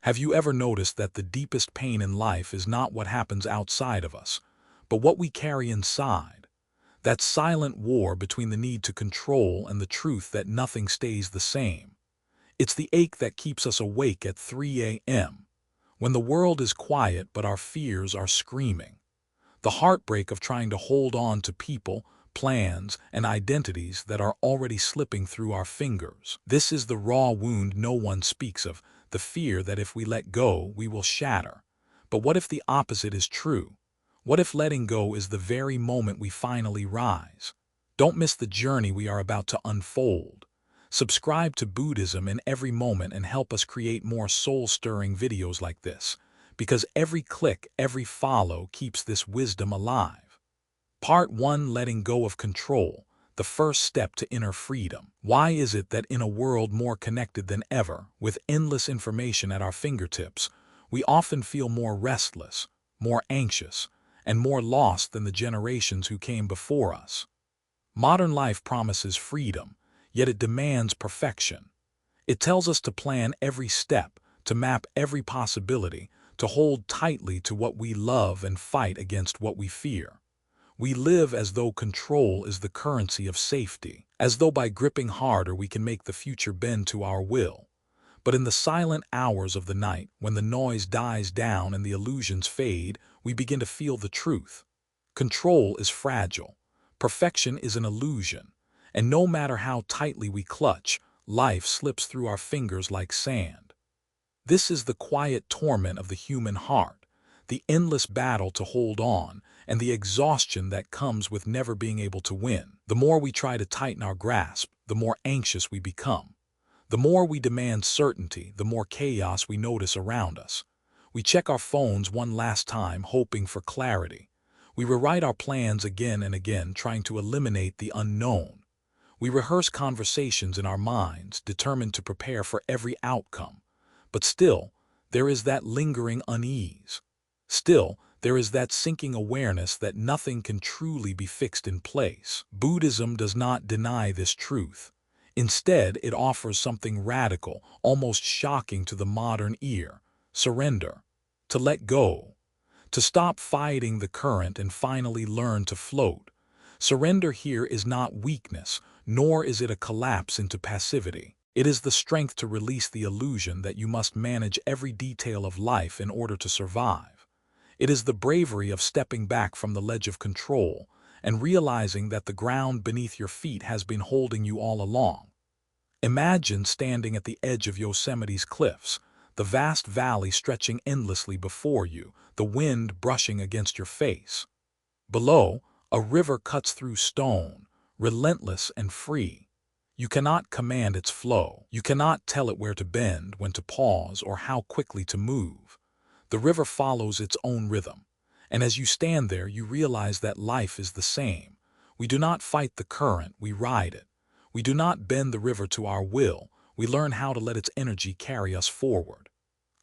Have you ever noticed that the deepest pain in life is not what happens outside of us, but what we carry inside? That silent war between the need to control and the truth that nothing stays the same. It's the ache that keeps us awake at 3 a.m., when the world is quiet but our fears are screaming. The heartbreak of trying to hold on to people, plans, and identities that are already slipping through our fingers. This is the raw wound no one speaks of, the fear that if we let go, we will shatter. But what if the opposite is true? What if letting go is the very moment we finally rise? Don't miss the journey we are about to unfold. Subscribe to Buddhism in every moment and help us create more soul-stirring videos like this, because every click, every follow keeps this wisdom alive. Part 1: Letting Go of Control, the first step to inner freedom. Why is it that in a world more connected than ever, with endless information at our fingertips, we often feel more restless, more anxious, and more lost than the generations who came before us? Modern life promises freedom, yet it demands perfection. It tells us to plan every step, to map every possibility, to hold tightly to what we love and fight against what we fear. We live as though control is the currency of safety, as though by gripping harder we can make the future bend to our will. But in the silent hours of the night, when the noise dies down and the illusions fade, we begin to feel the truth. Control is fragile. Perfection is an illusion. And no matter how tightly we clutch, life slips through our fingers like sand. This is the quiet torment of the human heart, the endless battle to hold on, and the exhaustion that comes with never being able to win. The more we try to tighten our grasp, the more anxious we become. The more we demand certainty, the more chaos we notice around us. We check our phones one last time, hoping for clarity. We rewrite our plans again and again, trying to eliminate the unknown. We rehearse conversations in our minds, determined to prepare for every outcome. But still, there is that lingering unease. Still, there is that sinking awareness that nothing can truly be fixed in place. Buddhism does not deny this truth. Instead, it offers something radical, almost shocking to the modern ear: surrender. To let go. To stop fighting the current and finally learn to float. Surrender here is not weakness, nor is it a collapse into passivity. It is the strength to release the illusion that you must manage every detail of life in order to survive. It is the bravery of stepping back from the ledge of control and realizing that the ground beneath your feet has been holding you all along. Imagine standing at the edge of Yosemite's cliffs, the vast valley stretching endlessly before you, the wind brushing against your face. Below, a river cuts through stone, relentless and free. You cannot command its flow. You cannot tell it where to bend, when to pause, or how quickly to move. The river follows its own rhythm, and as you stand there, you realize that life is the same. We do not fight the current, we ride it. We do not bend the river to our will, we learn how to let its energy carry us forward.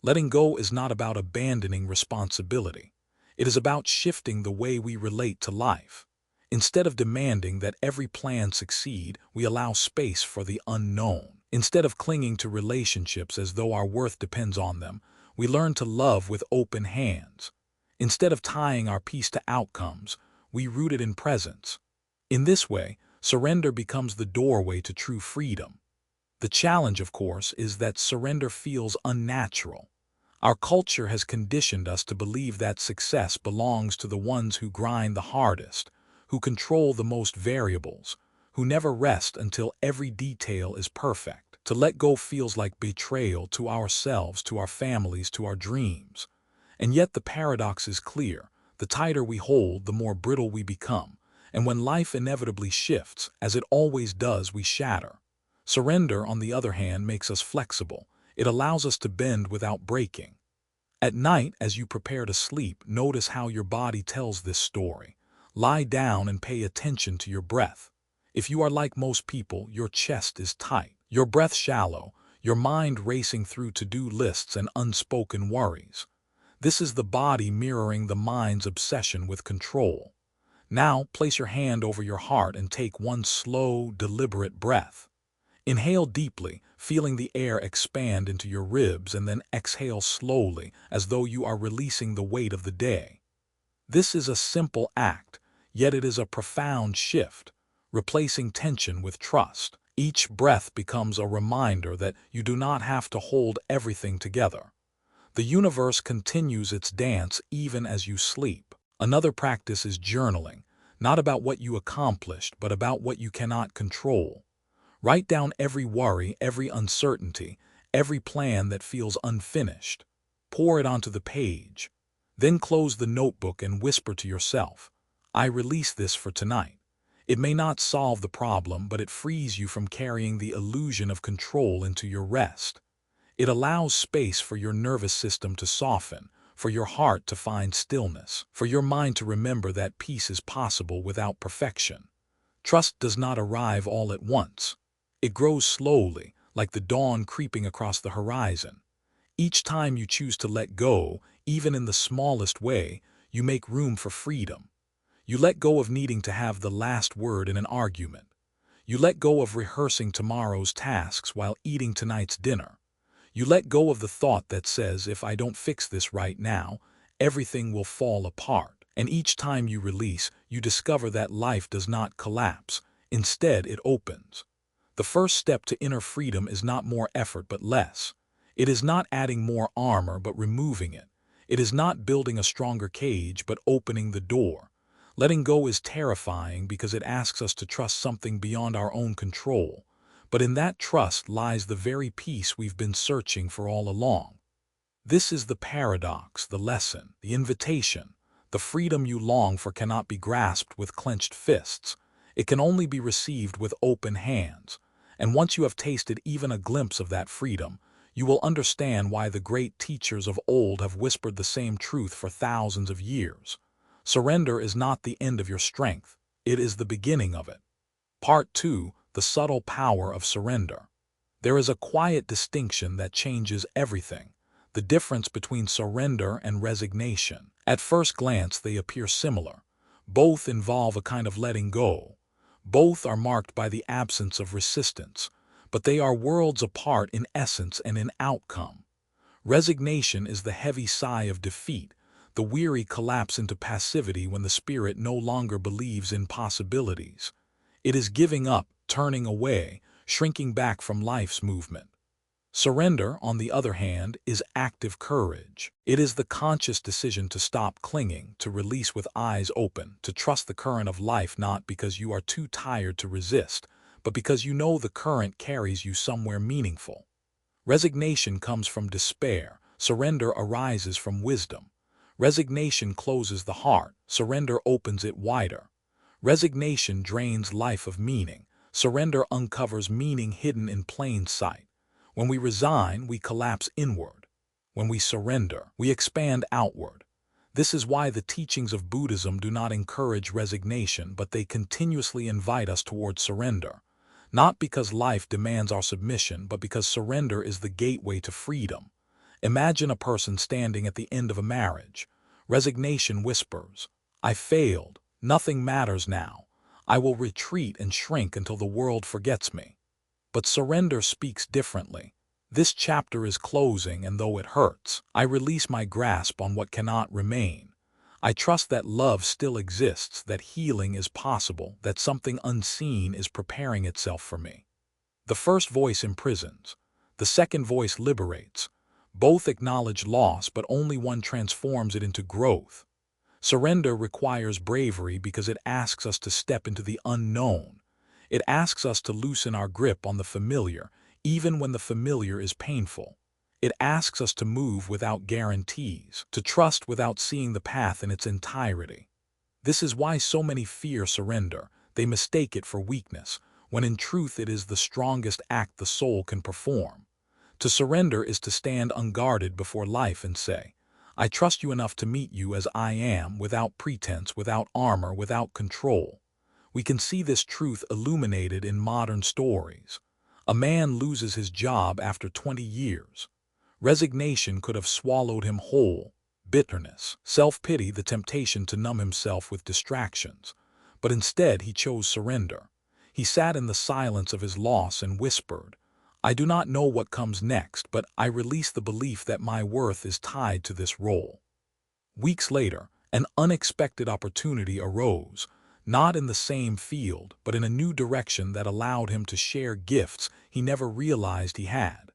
Letting go is not about abandoning responsibility. It is about shifting the way we relate to life. Instead of demanding that every plan succeed, we allow space for the unknown. Instead of clinging to relationships as though our worth depends on them, we learn to love with open hands. Instead of tying our peace to outcomes, we root it in presence. In this way, surrender becomes the doorway to true freedom. The challenge, of course, is that surrender feels unnatural. Our culture has conditioned us to believe that success belongs to the ones who grind the hardest, who control the most variables, who never rest until every detail is perfect. To let go feels like betrayal to ourselves, to our families, to our dreams. And yet the paradox is clear. The tighter we hold, the more brittle we become. And when life inevitably shifts, as it always does, we shatter. Surrender, on the other hand, makes us flexible. It allows us to bend without breaking. At night, as you prepare to sleep, notice how your body tells this story. Lie down and pay attention to your breath. If you are like most people, your chest is tight, your breath shallow, your mind racing through to-do lists and unspoken worries. This is the body mirroring the mind's obsession with control. Now, place your hand over your heart and take one slow, deliberate breath. Inhale deeply, feeling the air expand into your ribs, and then exhale slowly as though you are releasing the weight of the day. This is a simple act, yet it is a profound shift, replacing tension with trust. Each breath becomes a reminder that you do not have to hold everything together. The universe continues its dance even as you sleep. Another practice is journaling, not about what you accomplished, but about what you cannot control. Write down every worry, every uncertainty, every plan that feels unfinished. Pour it onto the page. Then close the notebook and whisper to yourself, "I release this for tonight." It may not solve the problem, but it frees you from carrying the illusion of control into your rest. It allows space for your nervous system to soften, for your heart to find stillness, for your mind to remember that peace is possible without perfection. Trust does not arrive all at once. It grows slowly, like the dawn creeping across the horizon. Each time you choose to let go, even in the smallest way, you make room for freedom. You let go of needing to have the last word in an argument. You let go of rehearsing tomorrow's tasks while eating tonight's dinner. You let go of the thought that says, "If I don't fix this right now, everything will fall apart." And each time you release, you discover that life does not collapse. Instead, it opens. The first step to inner freedom is not more effort but less. It is not adding more armor but removing it. It is not building a stronger cage but opening the door. Letting go is terrifying because it asks us to trust something beyond our own control. But in that trust lies the very peace we've been searching for all along. This is the paradox, the lesson, the invitation. The freedom you long for cannot be grasped with clenched fists. It can only be received with open hands. And once you have tasted even a glimpse of that freedom, you will understand why the great teachers of old have whispered the same truth for thousands of years. Surrender is not the end of your strength. It is the beginning of it. Part 2. The subtle power of surrender. There is a quiet distinction that changes everything. The difference between surrender and resignation. At first glance, they appear similar. Both involve a kind of letting go. Both are marked by the absence of resistance, but they are worlds apart in essence and in outcome. Resignation is the heavy sigh of defeat, the weary collapse into passivity when the spirit no longer believes in possibilities. It is giving up, turning away, shrinking back from life's movement. Surrender, on the other hand, is active courage. It is the conscious decision to stop clinging, to release with eyes open, to trust the current of life not because you are too tired to resist, but because you know the current carries you somewhere meaningful. Resignation comes from despair. Surrender arises from wisdom. Resignation closes the heart. Surrender opens it wider. Resignation drains life of meaning. Surrender uncovers meaning hidden in plain sight. When we resign, we collapse inward. When we surrender, we expand outward. This is why the teachings of Buddhism do not encourage resignation, but they continuously invite us toward surrender. Not because life demands our submission, but because surrender is the gateway to freedom. Imagine a person standing at the end of a marriage. Resignation whispers, "I failed. Nothing matters now. I will retreat and shrink until the world forgets me." But surrender speaks differently. "This chapter is closing, and though it hurts, I release my grasp on what cannot remain. I trust that love still exists, that healing is possible, that something unseen is preparing itself for me." The first voice imprisons. The second voice liberates. Both acknowledge loss, but only one transforms it into growth. Surrender requires bravery because it asks us to step into the unknown. It asks us to loosen our grip on the familiar, even when the familiar is painful. It asks us to move without guarantees, to trust without seeing the path in its entirety. This is why so many fear surrender. They mistake it for weakness, when in truth it is the strongest act the soul can perform. To surrender is to stand unguarded before life and say, "I trust you enough to meet you as I am, without pretense, without armor, without control." We can see this truth illuminated in modern stories. A man loses his job after 20 years. Resignation could have swallowed him whole. Bitterness, self-pity, the temptation to numb himself with distractions. But instead he chose surrender. He sat in the silence of his loss and whispered, "I do not know what comes next, but I release the belief that my worth is tied to this role." Weeks later, an unexpected opportunity arose, not in the same field, but in a new direction that allowed him to share gifts he never realized he had.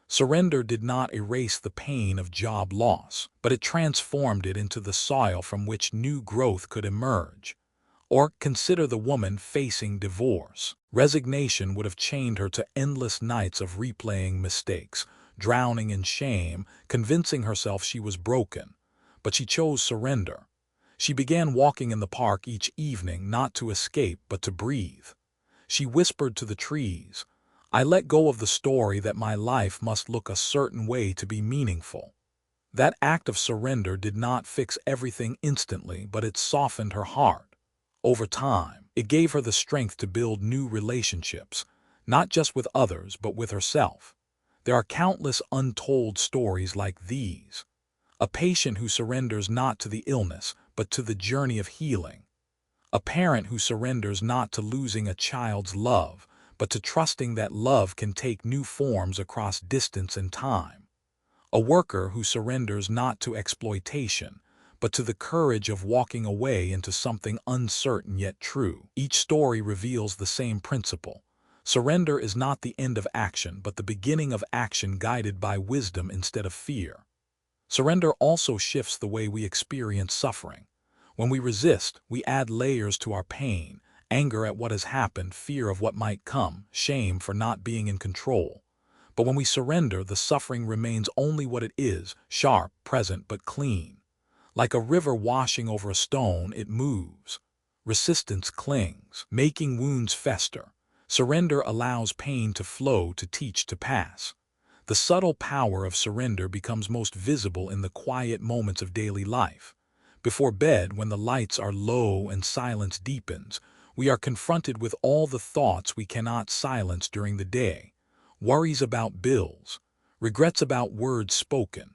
Surrender did not erase the pain of job loss, but it transformed it into the soil from which new growth could emerge. Or consider the woman facing divorce. Resignation would have chained her to endless nights of replaying mistakes, drowning in shame, convincing herself she was broken. But she chose surrender. She began walking in the park each evening not to escape but to breathe. She whispered to the trees, "I let go of the story that my life must look a certain way to be meaningful." That act of surrender did not fix everything instantly, but it softened her heart. Over time, it gave her the strength to build new relationships, not just with others, but with herself. There are countless untold stories like these. A patient who surrenders not to the illness, but to the journey of healing. A parent who surrenders not to losing a child's love, but to trusting that love can take new forms across distance and time. A worker who surrenders not to exploitation, but to the courage of walking away into something uncertain yet true. Each story reveals the same principle. Surrender is not the end of action, but the beginning of action guided by wisdom instead of fear. Surrender also shifts the way we experience suffering. When we resist, we add layers to our pain: anger at what has happened, fear of what might come, shame for not being in control. But when we surrender, the suffering remains only what it is, sharp, present, but clean. Like a river washing over a stone, it moves. Resistance clings, making wounds fester. Surrender allows pain to flow, to teach, to pass. The subtle power of surrender becomes most visible in the quiet moments of daily life. Before bed, when the lights are low and silence deepens, we are confronted with all the thoughts we cannot silence during the day. Worries about bills, regrets about words spoken,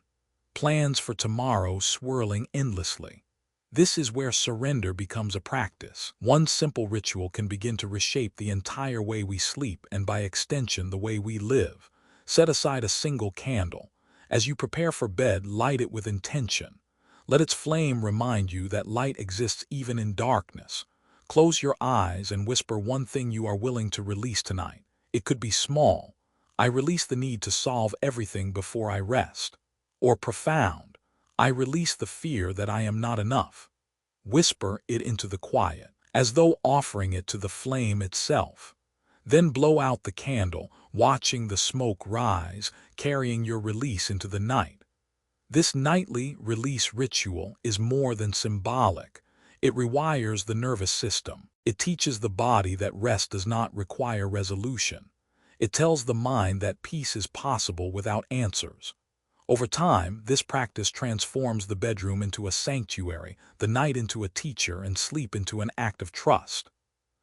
plans for tomorrow swirling endlessly. This is where surrender becomes a practice. One simple ritual can begin to reshape the entire way we sleep and, by extension, the way we live. Set aside a single candle. As you prepare for bed, light it with intention. Let its flame remind you that light exists even in darkness. Close your eyes and whisper one thing you are willing to release tonight. It could be small: "I release the need to solve everything before I rest." Or profound: "I release the fear that I am not enough." Whisper it into the quiet, as though offering it to the flame itself. Then blow out the candle, watching the smoke rise, carrying your release into the night. This nightly release ritual is more than symbolic. It rewires the nervous system. It teaches the body that rest does not require resolution. It tells the mind that peace is possible without answers. Over time, this practice transforms the bedroom into a sanctuary, the night into a teacher, and sleep into an act of trust.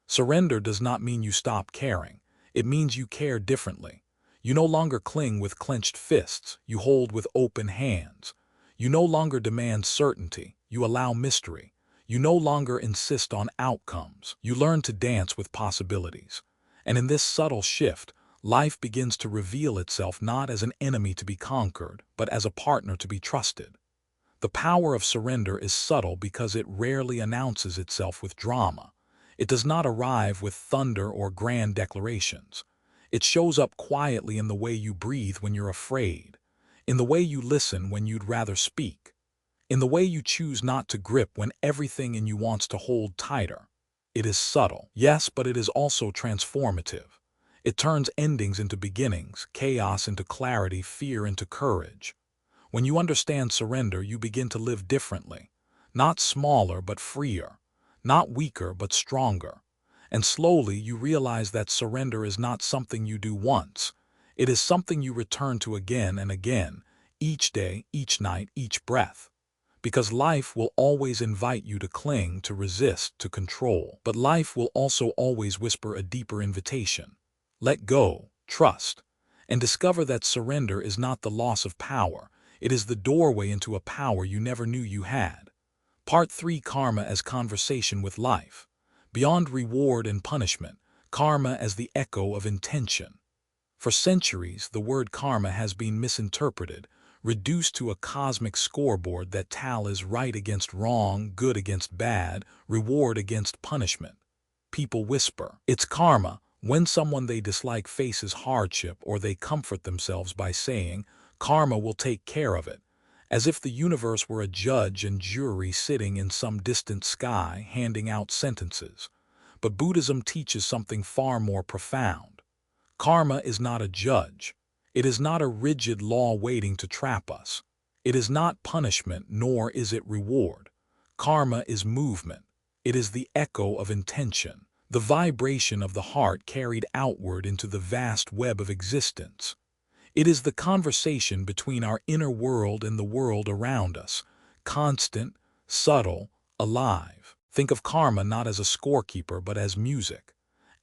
Surrender does not mean you stop caring. It means you care differently. You no longer cling with clenched fists, you hold with open hands. You no longer demand certainty, you allow mystery. You no longer insist on outcomes, you learn to dance with possibilities. And in this subtle shift, life begins to reveal itself not as an enemy to be conquered, but as a partner to be trusted. The power of surrender is subtle because it rarely announces itself with drama. It does not arrive with thunder or grand declarations. It shows up quietly in the way you breathe when you're afraid, in the way you listen when you'd rather speak, in the way you choose not to grip when everything in you wants to hold tighter. It is subtle, yes, but it is also transformative. It turns endings into beginnings, chaos into clarity, fear into courage. When you understand surrender, you begin to live differently. Not smaller, but freer. Not weaker, but stronger. And slowly you realize that surrender is not something you do once. It is something you return to again and again, each day, each night, each breath. Because life will always invite you to cling, to resist, to control. But life will also always whisper a deeper invitation. Let go, trust, and discover that surrender is not the loss of power. It is the doorway into a power you never knew you had. Part 3: Karma as Conversation with Life. Beyond reward and punishment, Karma as the echo of intention. For centuries, the word karma has been misinterpreted, reduced to a cosmic scoreboard that tallies right against wrong, good against bad, reward against punishment. People whisper, "It's karma," when someone they dislike faces hardship, or they comfort themselves by saying, "Karma will take care of it," as if the universe were a judge and jury sitting in some distant sky handing out sentences. But Buddhism teaches something far more profound. Karma is not a judge. It is not a rigid law waiting to trap us. It is not punishment, nor is it reward. Karma is movement. It is the echo of intention, the vibration of the heart carried outward into the vast web of existence. It is the conversation between our inner world and the world around us, constant, subtle, alive. Think of karma not as a scorekeeper but as music.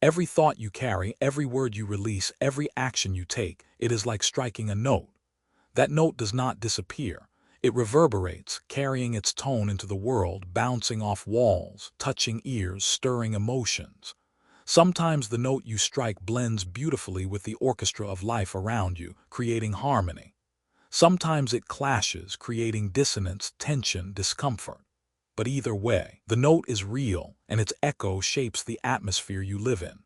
Every thought you carry, every word you release, every action you take, it is like striking a note. That note does not disappear. It reverberates, carrying its tone into the world, bouncing off walls, touching ears, stirring emotions. Sometimes the note you strike blends beautifully with the orchestra of life around you, creating harmony. Sometimes it clashes, creating dissonance, tension, discomfort. But either way, the note is real, and its echo shapes the atmosphere you live in.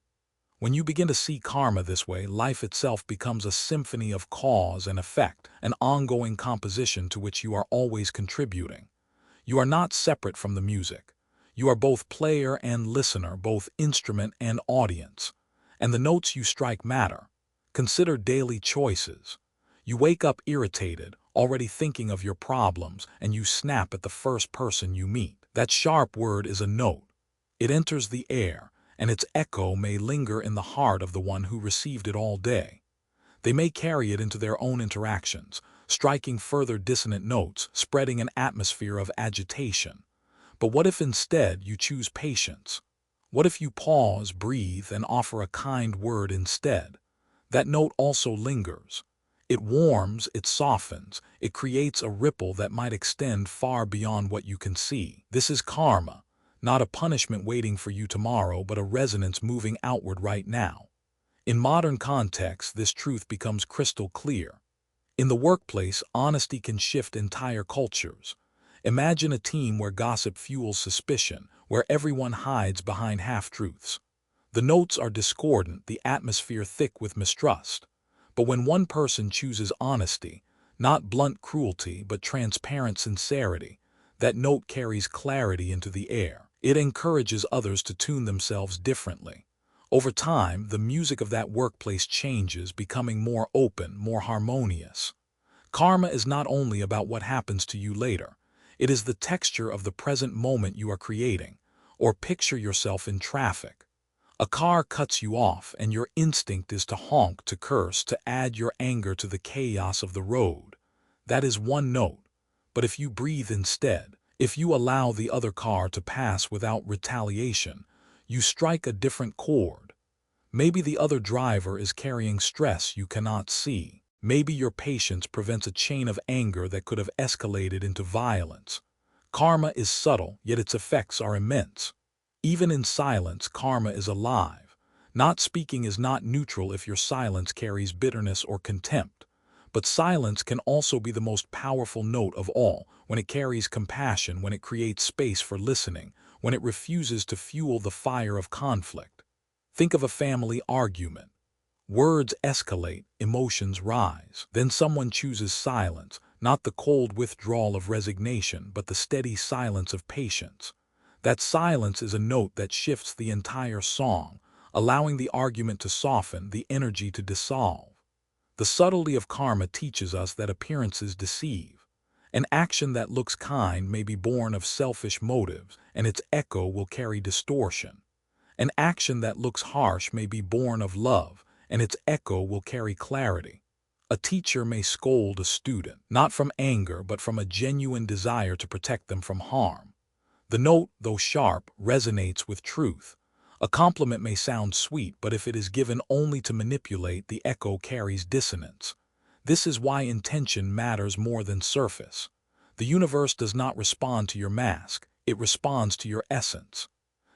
When you begin to see karma this way, life itself becomes a symphony of cause and effect, an ongoing composition to which you are always contributing. You are not separate from the music. You are both player and listener, both instrument and audience. And the notes you strike matter. Consider daily choices. You wake up irritated, already thinking of your problems, and you snap at the first person you meet. That sharp word is a note. It enters the air, and its echo may linger in the heart of the one who received it all day. They may carry it into their own interactions, striking further dissonant notes, spreading an atmosphere of agitation. But what if instead you choose patience? What if you pause, breathe, and offer a kind word instead? That note also lingers. It warms, it softens, it creates a ripple that might extend far beyond what you can see. This is karma, not a punishment waiting for you tomorrow, but a resonance moving outward right now. In modern contexts, this truth becomes crystal clear. In the workplace, honesty can shift entire cultures. Imagine a team where gossip fuels suspicion, where everyone hides behind half-truths. The notes are discordant, the atmosphere thick with mistrust. But when one person chooses honesty, not blunt cruelty, but transparent sincerity, that note carries clarity into the air. It encourages others to tune themselves differently. Over time, the music of that workplace changes, becoming more open, more harmonious. Karma is not only about what happens to you later. It is the texture of the present moment you are creating. Or picture yourself in traffic. A car cuts you off, and your instinct is to honk, to curse, to add your anger to the chaos of the road. That is one note. But if you breathe instead, if you allow the other car to pass without retaliation, you strike a different chord. Maybe the other driver is carrying stress you cannot see. Maybe your patience prevents a chain of anger that could have escalated into violence. Karma is subtle, yet its effects are immense. Even in silence, karma is alive. Not speaking is not neutral if your silence carries bitterness or contempt. But silence can also be the most powerful note of all, when it carries compassion, when it creates space for listening, when it refuses to fuel the fire of conflict. Think of a family argument. Words escalate, emotions rise. Then someone chooses silence, not the cold withdrawal of resignation, but the steady silence of patience. That silence is a note that shifts the entire song, allowing the argument to soften, the energy to dissolve. The subtlety of karma teaches us that appearances deceive. An action that looks kind may be born of selfish motives, and its echo will carry distortion. An action that looks harsh may be born of love, and its echo will carry clarity. A teacher may scold a student, not from anger but from a genuine desire to protect them from harm. The note, though sharp, resonates with truth. A compliment may sound sweet, but if it is given only to manipulate, the echo carries dissonance. This is why intention matters more than surface. The universe does not respond to your mask, it responds to your essence.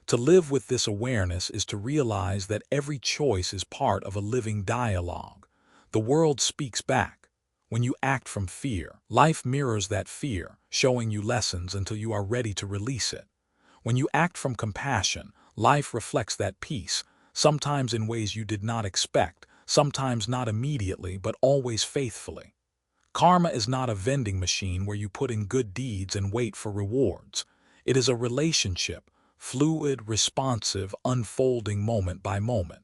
To live with this awareness is to realize that every choice is part of a living dialogue. The world speaks back. When you act from fear, life mirrors that fear, showing you lessons until you are ready to release it. When you act from compassion, life reflects that peace, sometimes in ways you did not expect, sometimes not immediately, but always faithfully. Karma is not a vending machine where you put in good deeds and wait for rewards. It is a relationship, fluid, responsive, unfolding moment by moment.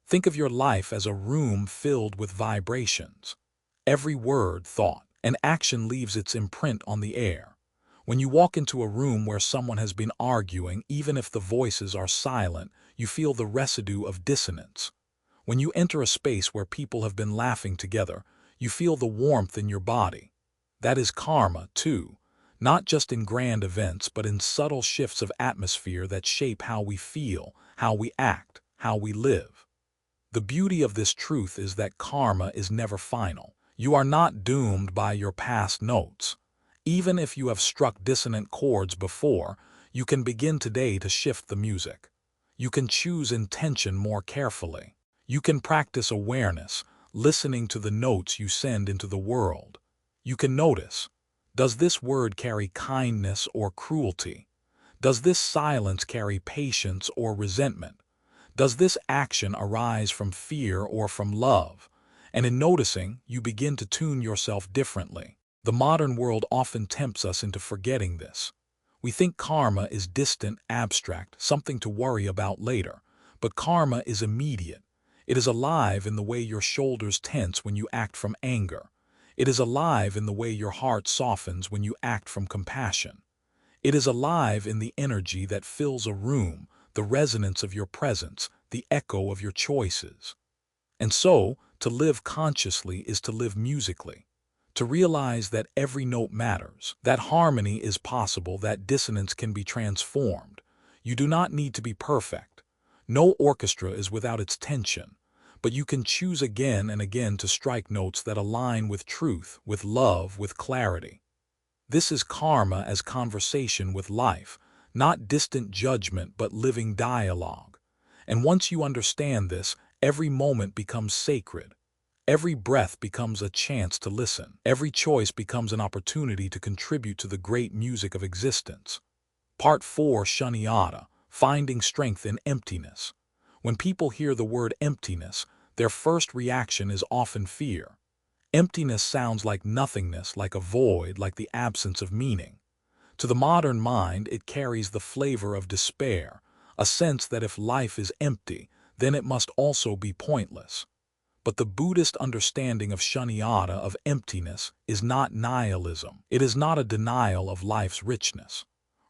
Think of your life as a room filled with vibrations. Every word, thought, and action leaves its imprint on the air. When you walk into a room where someone has been arguing, even if the voices are silent, you feel the residue of dissonance. When you enter a space where people have been laughing together, you feel the warmth in your body. That is karma, too, not just in grand events, but in subtle shifts of atmosphere that shape how we feel, how we act, how we live. The beauty of this truth is that karma is never final. You are not doomed by your past notes. Even if you have struck dissonant chords before, you can begin today to shift the music. You can choose intention more carefully. You can practice awareness, listening to the notes you send into the world. You can notice, does this word carry kindness or cruelty? Does this silence carry patience or resentment? Does this action arise from fear or from love? And in noticing, you begin to tune yourself differently. The modern world often tempts us into forgetting this. We think karma is distant, abstract, something to worry about later. But karma is immediate. It is alive in the way your shoulders tense when you act from anger. It is alive in the way your heart softens when you act from compassion. It is alive in the energy that fills a room, the resonance of your presence, the echo of your choices. And so, to live consciously is to live musically. To realize that every note matters, that harmony is possible, that dissonance can be transformed. You do not need to be perfect. No orchestra is without its tension, but you can choose again and again to strike notes that align with truth, with love, with clarity. This is karma as conversation with life, not distant judgment but living dialogue. And once you understand this, every moment becomes sacred. Every breath becomes a chance to listen. Every choice becomes an opportunity to contribute to the great music of existence. Part 4, Shunyata, Finding Strength in Emptiness. When people hear the word emptiness, their first reaction is often fear. Emptiness sounds like nothingness, like a void, like the absence of meaning. To the modern mind, it carries the flavor of despair, a sense that if life is empty, then it must also be pointless. But the Buddhist understanding of shunyata, of emptiness, is not nihilism. It is not a denial of life's richness.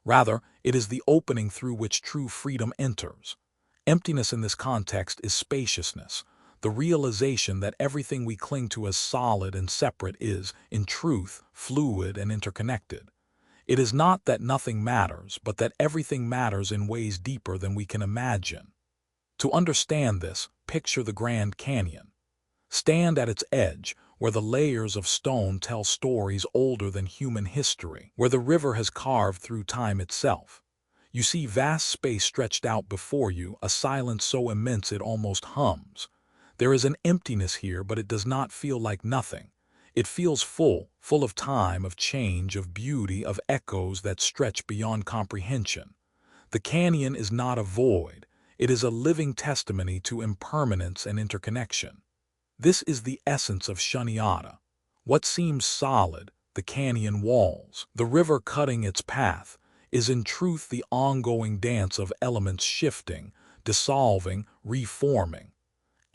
Rather, it is the opening through which true freedom enters. Emptiness in this context is spaciousness, the realization that everything we cling to as solid and separate is, in truth, fluid and interconnected. It is not that nothing matters, but that everything matters in ways deeper than we can imagine. To understand this, picture the Grand Canyon. Stand at its edge, where the layers of stone tell stories older than human history, where the river has carved through time itself. You see vast space stretched out before you, a silence so immense it almost hums. There is an emptiness here, but it does not feel like nothing. It feels full, full of time, of change, of beauty, of echoes that stretch beyond comprehension. The canyon is not a void. It is a living testimony to impermanence and interconnection. This is the essence of shunyata. What seems solid, the canyon walls, the river cutting its path, is in truth the ongoing dance of elements shifting, dissolving, reforming.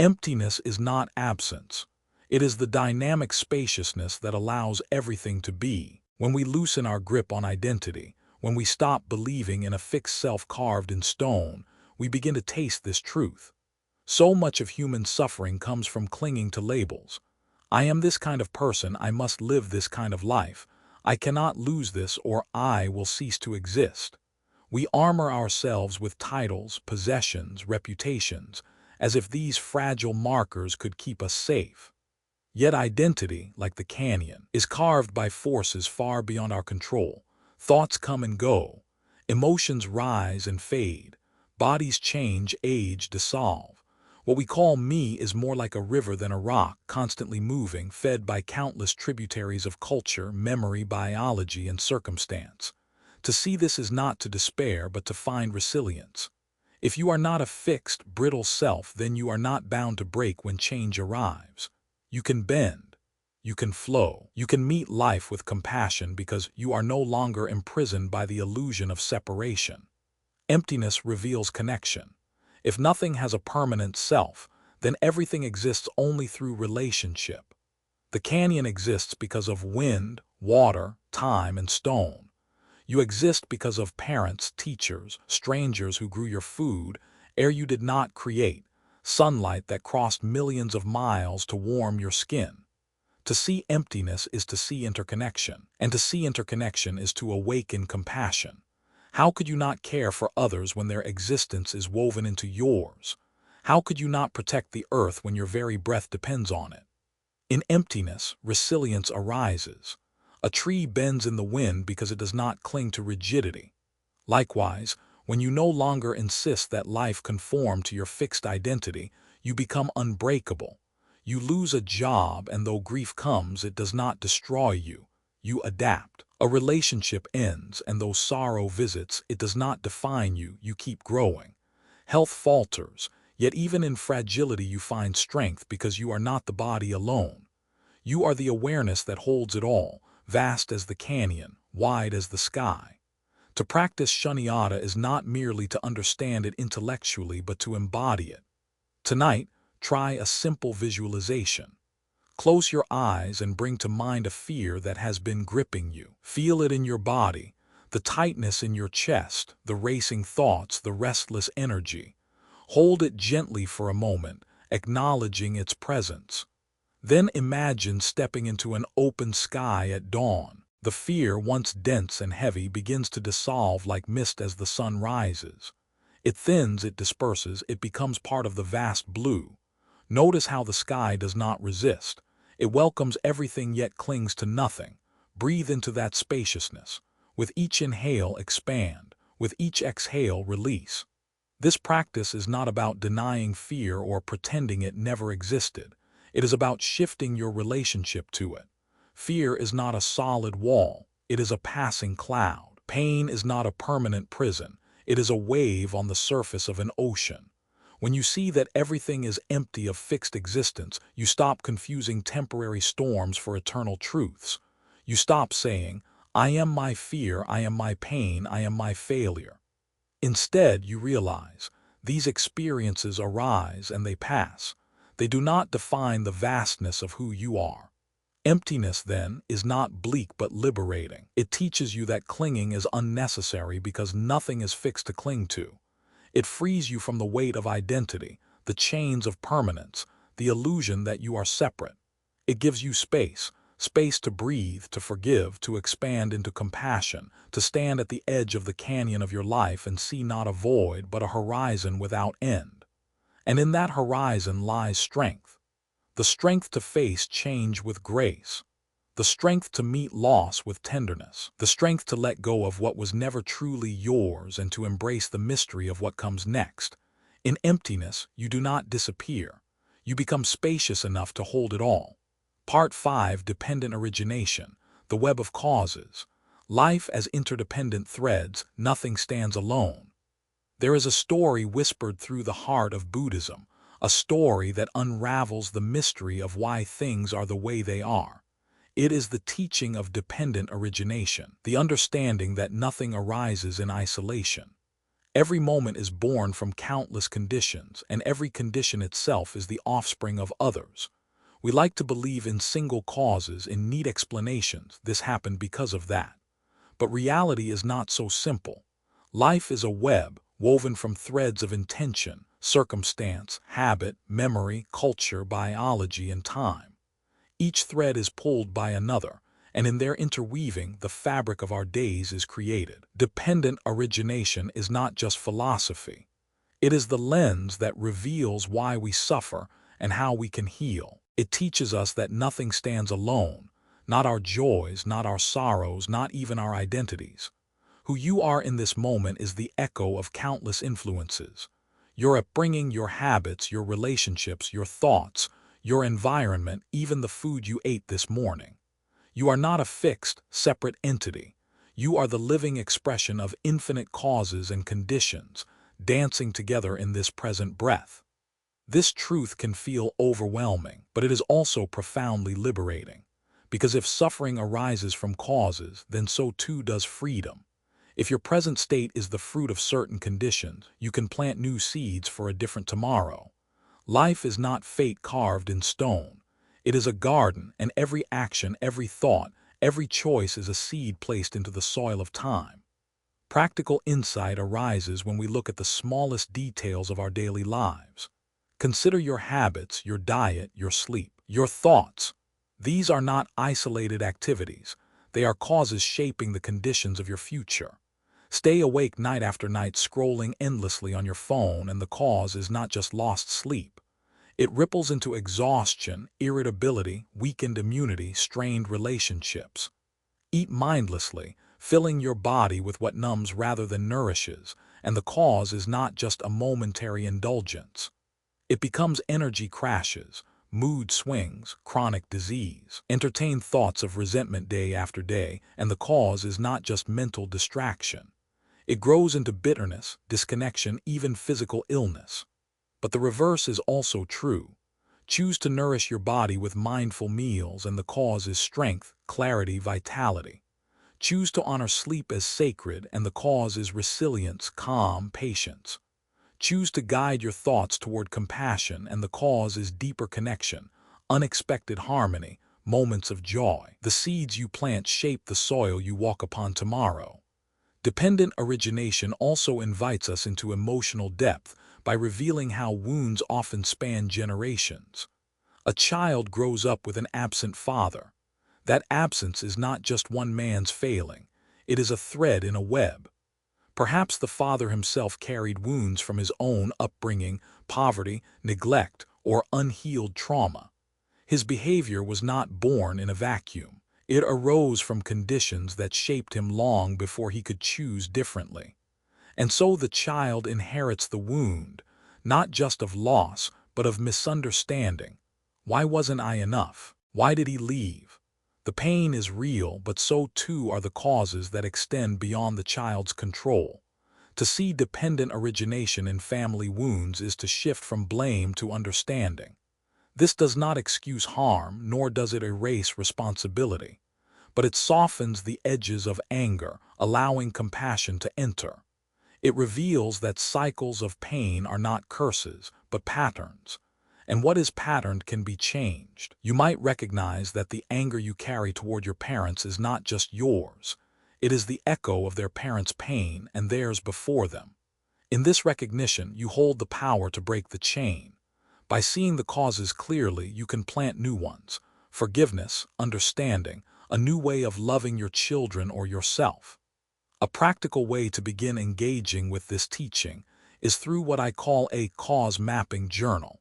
Emptiness is not absence. It is the dynamic spaciousness that allows everything to be. When we loosen our grip on identity, when we stop believing in a fixed self carved in stone, we begin to taste this truth. So much of human suffering comes from clinging to labels. I am this kind of person, I must live this kind of life. I cannot lose this or I will cease to exist. We armor ourselves with titles, possessions, reputations, as if these fragile markers could keep us safe. Yet identity, like the canyon, is carved by forces far beyond our control. Thoughts come and go. Emotions rise and fade. Bodies change, age, dissolve. What we call me is more like a river than a rock, constantly moving, fed by countless tributaries of culture, memory, biology, and circumstance. To see this is not to despair, but to find resilience. If you are not a fixed, brittle self, then you are not bound to break when change arrives. You can bend. You can flow. You can meet life with compassion because you are no longer imprisoned by the illusion of separation. Emptiness reveals connection. If nothing has a permanent self, then everything exists only through relationship. The canyon exists because of wind, water, time, and stone. You exist because of parents, teachers, strangers who grew your food, air you did not create, sunlight that crossed millions of miles to warm your skin. To see emptiness is to see interconnection, and to see interconnection is to awaken compassion. How could you not care for others when their existence is woven into yours? How could you not protect the earth when your very breath depends on it? In emptiness, resilience arises. A tree bends in the wind because it does not cling to rigidity. Likewise, when you no longer insist that life conform to your fixed identity, you become unbreakable. You lose a job, and though grief comes, it does not destroy you. You adapt. A relationship ends, and though sorrow visits, it does not define you. You keep growing. Health falters, yet even in fragility you find strength because you are not the body alone. You are the awareness that holds it all, vast as the canyon, wide as the sky. To practice shunyata is not merely to understand it intellectually, but to embody it. Tonight, try a simple visualization. Close your eyes and bring to mind a fear that has been gripping you. Feel it in your body, the tightness in your chest, the racing thoughts, the restless energy. Hold it gently for a moment, acknowledging its presence. Then imagine stepping into an open sky at dawn. The fear, once dense and heavy, begins to dissolve like mist as the sun rises. It thins, it disperses, it becomes part of the vast blue. Notice how the sky does not resist. It welcomes everything yet clings to nothing. Breathe into that spaciousness. With each inhale, expand. With each exhale, release. This practice is not about denying fear or pretending it never existed. It is about shifting your relationship to it. Fear is not a solid wall. It is a passing cloud. Pain is not a permanent prison. It is a wave on the surface of an ocean. When you see that everything is empty of fixed existence, you stop confusing temporary storms for eternal truths. You stop saying, "I am my fear, I am my pain, I am my failure." Instead, you realize, these experiences arise and they pass. They do not define the vastness of who you are. Emptiness, then, is not bleak but liberating. It teaches you that clinging is unnecessary because nothing is fixed to cling to. It frees you from the weight of identity, the chains of permanence, the illusion that you are separate. It gives you space to breathe, to forgive, to expand into compassion, to stand at the edge of the canyon of your life and see not a void but a horizon without end. And in that horizon lies strength. The strength to face change with grace. The strength to meet loss with tenderness. The strength to let go of what was never truly yours and to embrace the mystery of what comes next. In emptiness, you do not disappear. You become spacious enough to hold it all. Part 5: Dependent Origination, the Web of Causes. Life as interdependent threads, nothing stands alone. There is a story whispered through the heart of Buddhism, a story that unravels the mystery of why things are the way they are. It is the teaching of dependent origination, the understanding that nothing arises in isolation. Every moment is born from countless conditions, and every condition itself is the offspring of others. We like to believe in single causes, in neat explanations, this happened because of that. But reality is not so simple. Life is a web, woven from threads of intention, circumstance, habit, memory, culture, biology, and time. Each thread is pulled by another, and in their interweaving, the fabric of our days is created. Dependent origination is not just philosophy. It is the lens that reveals why we suffer and how we can heal. It teaches us that nothing stands alone, not our joys, not our sorrows, not even our identities. Who you are in this moment is the echo of countless influences. Your upbringing, your habits, your relationships, your thoughts, your environment, even the food you ate this morning. You are not a fixed, separate entity. You are the living expression of infinite causes and conditions, dancing together in this present breath. This truth can feel overwhelming, but it is also profoundly liberating. Because if suffering arises from causes, then so too does freedom. If your present state is the fruit of certain conditions, you can plant new seeds for a different tomorrow. Life is not fate carved in stone. It is a garden, and every action, every thought, every choice is a seed placed into the soil of time. Practical insight arises when we look at the smallest details of our daily lives. Consider your habits, your diet, your sleep, your thoughts. These are not isolated activities. They are causes shaping the conditions of your future. Stay awake night after night scrolling endlessly on your phone, and the cause is not just lost sleep. It ripples into exhaustion, irritability, weakened immunity, strained relationships. Eat mindlessly, filling your body with what numbs rather than nourishes, and the cause is not just a momentary indulgence. It becomes energy crashes, mood swings, chronic disease. Entertain thoughts of resentment day after day, and the cause is not just mental distraction. It grows into bitterness, disconnection, even physical illness. But the reverse is also true. Choose to nourish your body with mindful meals, and the cause is strength, clarity, vitality. Choose to honor sleep as sacred, and the cause is resilience, calm, patience. Choose to guide your thoughts toward compassion, and the cause is deeper connection, unexpected harmony, moments of joy. The seeds you plant shape the soil you walk upon tomorrow. Dependent origination also invites us into emotional depth by revealing how wounds often span generations. A child grows up with an absent father. That absence is not just one man's failing. It is a thread in a web. Perhaps the father himself carried wounds from his own upbringing, poverty, neglect, or unhealed trauma. His behavior was not born in a vacuum. It arose from conditions that shaped him long before he could choose differently. And so the child inherits the wound, not just of loss, but of misunderstanding. Why wasn't I enough? Why did he leave? The pain is real, but so too are the causes that extend beyond the child's control. To see dependent origination in family wounds is to shift from blame to understanding. This does not excuse harm, nor does it erase responsibility, but it softens the edges of anger, allowing compassion to enter. It reveals that cycles of pain are not curses, but patterns. And what is patterned can be changed. You might recognize that the anger you carry toward your parents is not just yours. It is the echo of their parents' pain and theirs before them. In this recognition, you hold the power to break the chain. By seeing the causes clearly, you can plant new ones: forgiveness, understanding, a new way of loving your children or yourself. A practical way to begin engaging with this teaching is through what I call a cause mapping journal.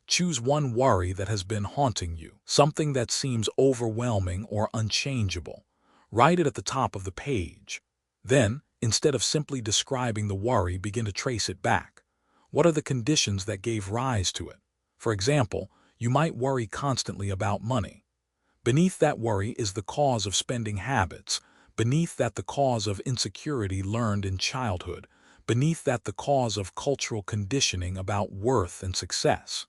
Choose one worry that has been haunting you, something that seems overwhelming or unchangeable. Write it at the top of the page. Then, instead of simply describing the worry, begin to trace it back. What are the conditions that gave rise to it? For example, you might worry constantly about money. Beneath that worry is the cause of spending habits. Beneath that, the cause of insecurity learned in childhood. Beneath that, the cause of cultural conditioning about worth and success.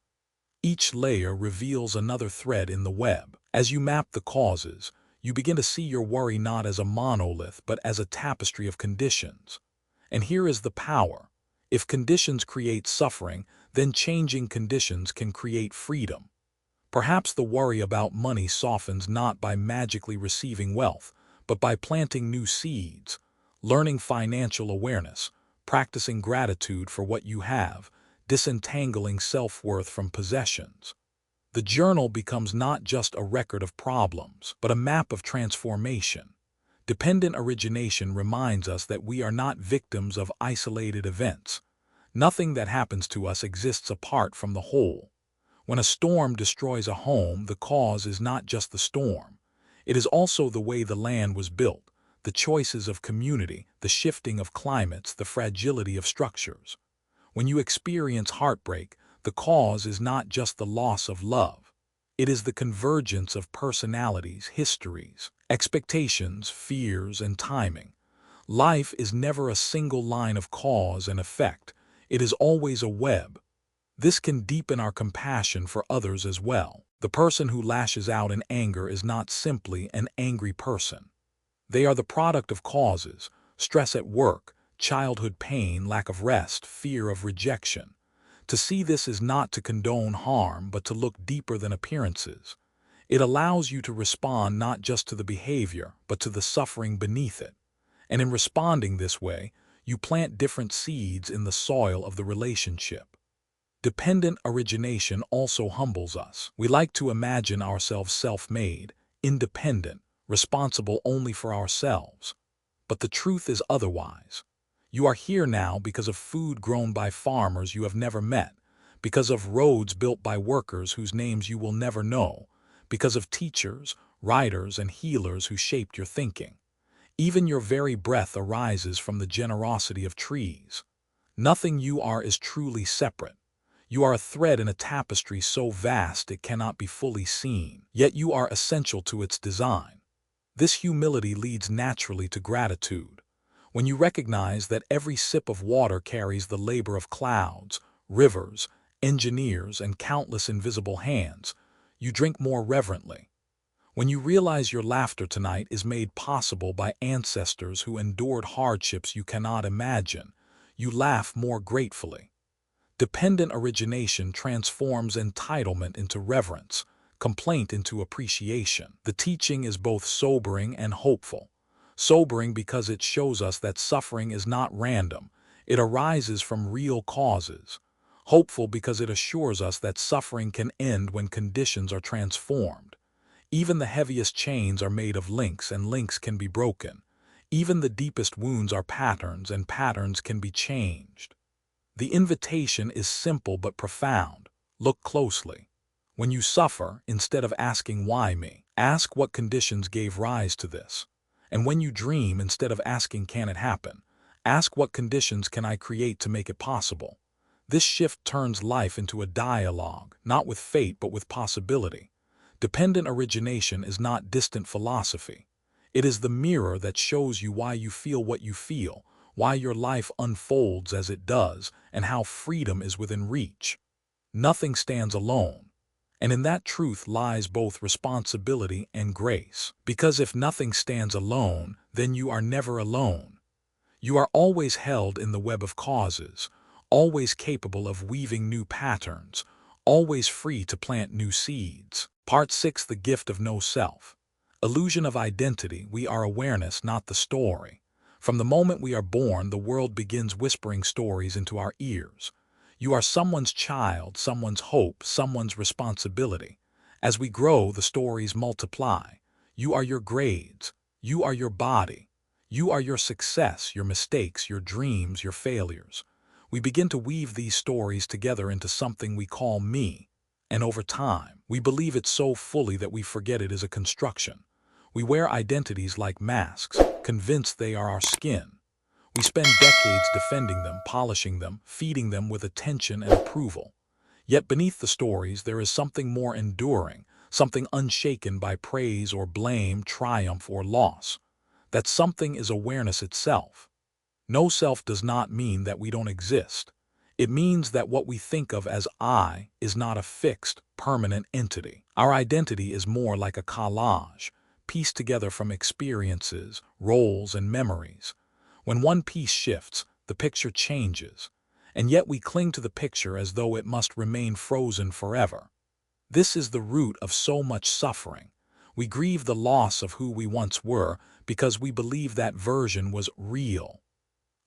Each layer reveals another thread in the web. As you map the causes, you begin to see your worry not as a monolith, but as a tapestry of conditions. And here is the power. If conditions create suffering, then changing conditions can create freedom. Perhaps the worry about money softens not by magically receiving wealth, but by planting new seeds, learning financial awareness, practicing gratitude for what you have, disentangling self-worth from possessions. The journal becomes not just a record of problems, but a map of transformation. Dependent origination reminds us that we are not victims of isolated events. Nothing that happens to us exists apart from the whole. When a storm destroys a home, the cause is not just the storm. It is also the way the land was built, the choices of community, the shifting of climates, the fragility of structures. When you experience heartbreak, the cause is not just the loss of love. It is the convergence of personalities, histories, expectations, fears, and timing. Life is never a single line of cause and effect. It is always a web. This can deepen our compassion for others as well. The person who lashes out in anger is not simply an angry person. They are the product of causes: stress at work, childhood pain, lack of rest, fear of rejection. To see this is not to condone harm, but to look deeper than appearances. It allows you to respond not just to the behavior, but to the suffering beneath it. And in responding this way, you plant different seeds in the soil of the relationship. Dependent origination also humbles us. We like to imagine ourselves self-made, independent, responsible only for ourselves. But the truth is otherwise. You are here now because of food grown by farmers you have never met, because of roads built by workers whose names you will never know, because of teachers, writers, and healers who shaped your thinking. Even your very breath arises from the generosity of trees. Nothing you are is truly separate. You are a thread in a tapestry so vast it cannot be fully seen, yet you are essential to its design. This humility leads naturally to gratitude. When you recognize that every sip of water carries the labor of clouds, rivers, engineers, and countless invisible hands, you drink more reverently. When you realize your laughter tonight is made possible by ancestors who endured hardships you cannot imagine, you laugh more gratefully. Dependent origination transforms entitlement into reverence, complaint into appreciation. The teaching is both sobering and hopeful. Sobering because it shows us that suffering is not random, it arises from real causes. Hopeful because it assures us that suffering can end when conditions are transformed. Even the heaviest chains are made of links, and links can be broken. Even the deepest wounds are patterns, and patterns can be changed. The invitation is simple but profound. Look closely. When you suffer, instead of asking why me, ask what conditions gave rise to this. And when you dream, instead of asking can it happen, ask what conditions can I create to make it possible. This shift turns life into a dialogue, not with fate but with possibility. Dependent origination is not distant philosophy. It is the mirror that shows you why you feel what you feel, why your life unfolds as it does, and how freedom is within reach. Nothing stands alone. And in that truth lies both responsibility and grace. Because if nothing stands alone, then you are never alone. You are always held in the web of causes, always capable of weaving new patterns, always free to plant new seeds. Part 6: The Gift of No Self. Illusion of identity. We are awareness, not the story. From the moment we are born, the world begins whispering stories into our ears. You are someone's child, someone's hope, someone's responsibility. As we grow, the stories multiply. You are your grades. You are your body. You are your success, your mistakes, your dreams, your failures. We begin to weave these stories together into something we call me. And over time, we believe it so fully that we forget it is a construction. We wear identities like masks, convinced they are our skin. We spend decades defending them, polishing them, feeding them with attention and approval. Yet beneath the stories there is something more enduring, something unshaken by praise or blame, triumph or loss. That something is awareness itself. No self does not mean that we don't exist. It means that what we think of as I is not a fixed, permanent entity. Our identity is more like a collage, pieced together from experiences, roles, and memories. When one piece shifts, the picture changes, and yet we cling to the picture as though it must remain frozen forever. This is the root of so much suffering. We grieve the loss of who we once were because we believe that version was real.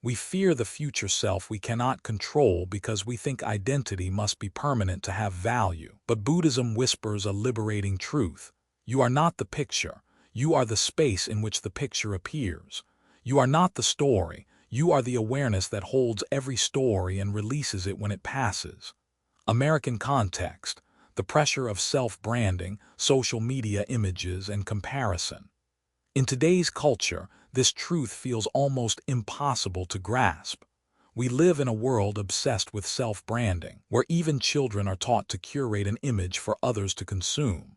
We fear the future self we cannot control because we think identity must be permanent to have value. But Buddhism whispers a liberating truth. You are not the picture. You are the space in which the picture appears. You are not the story. You are the awareness that holds every story and releases it when it passes. American context: the pressure of self-branding, social media images, and comparison. In today's culture, this truth feels almost impossible to grasp. We live in a world obsessed with self-branding, where even children are taught to curate an image for others to consume.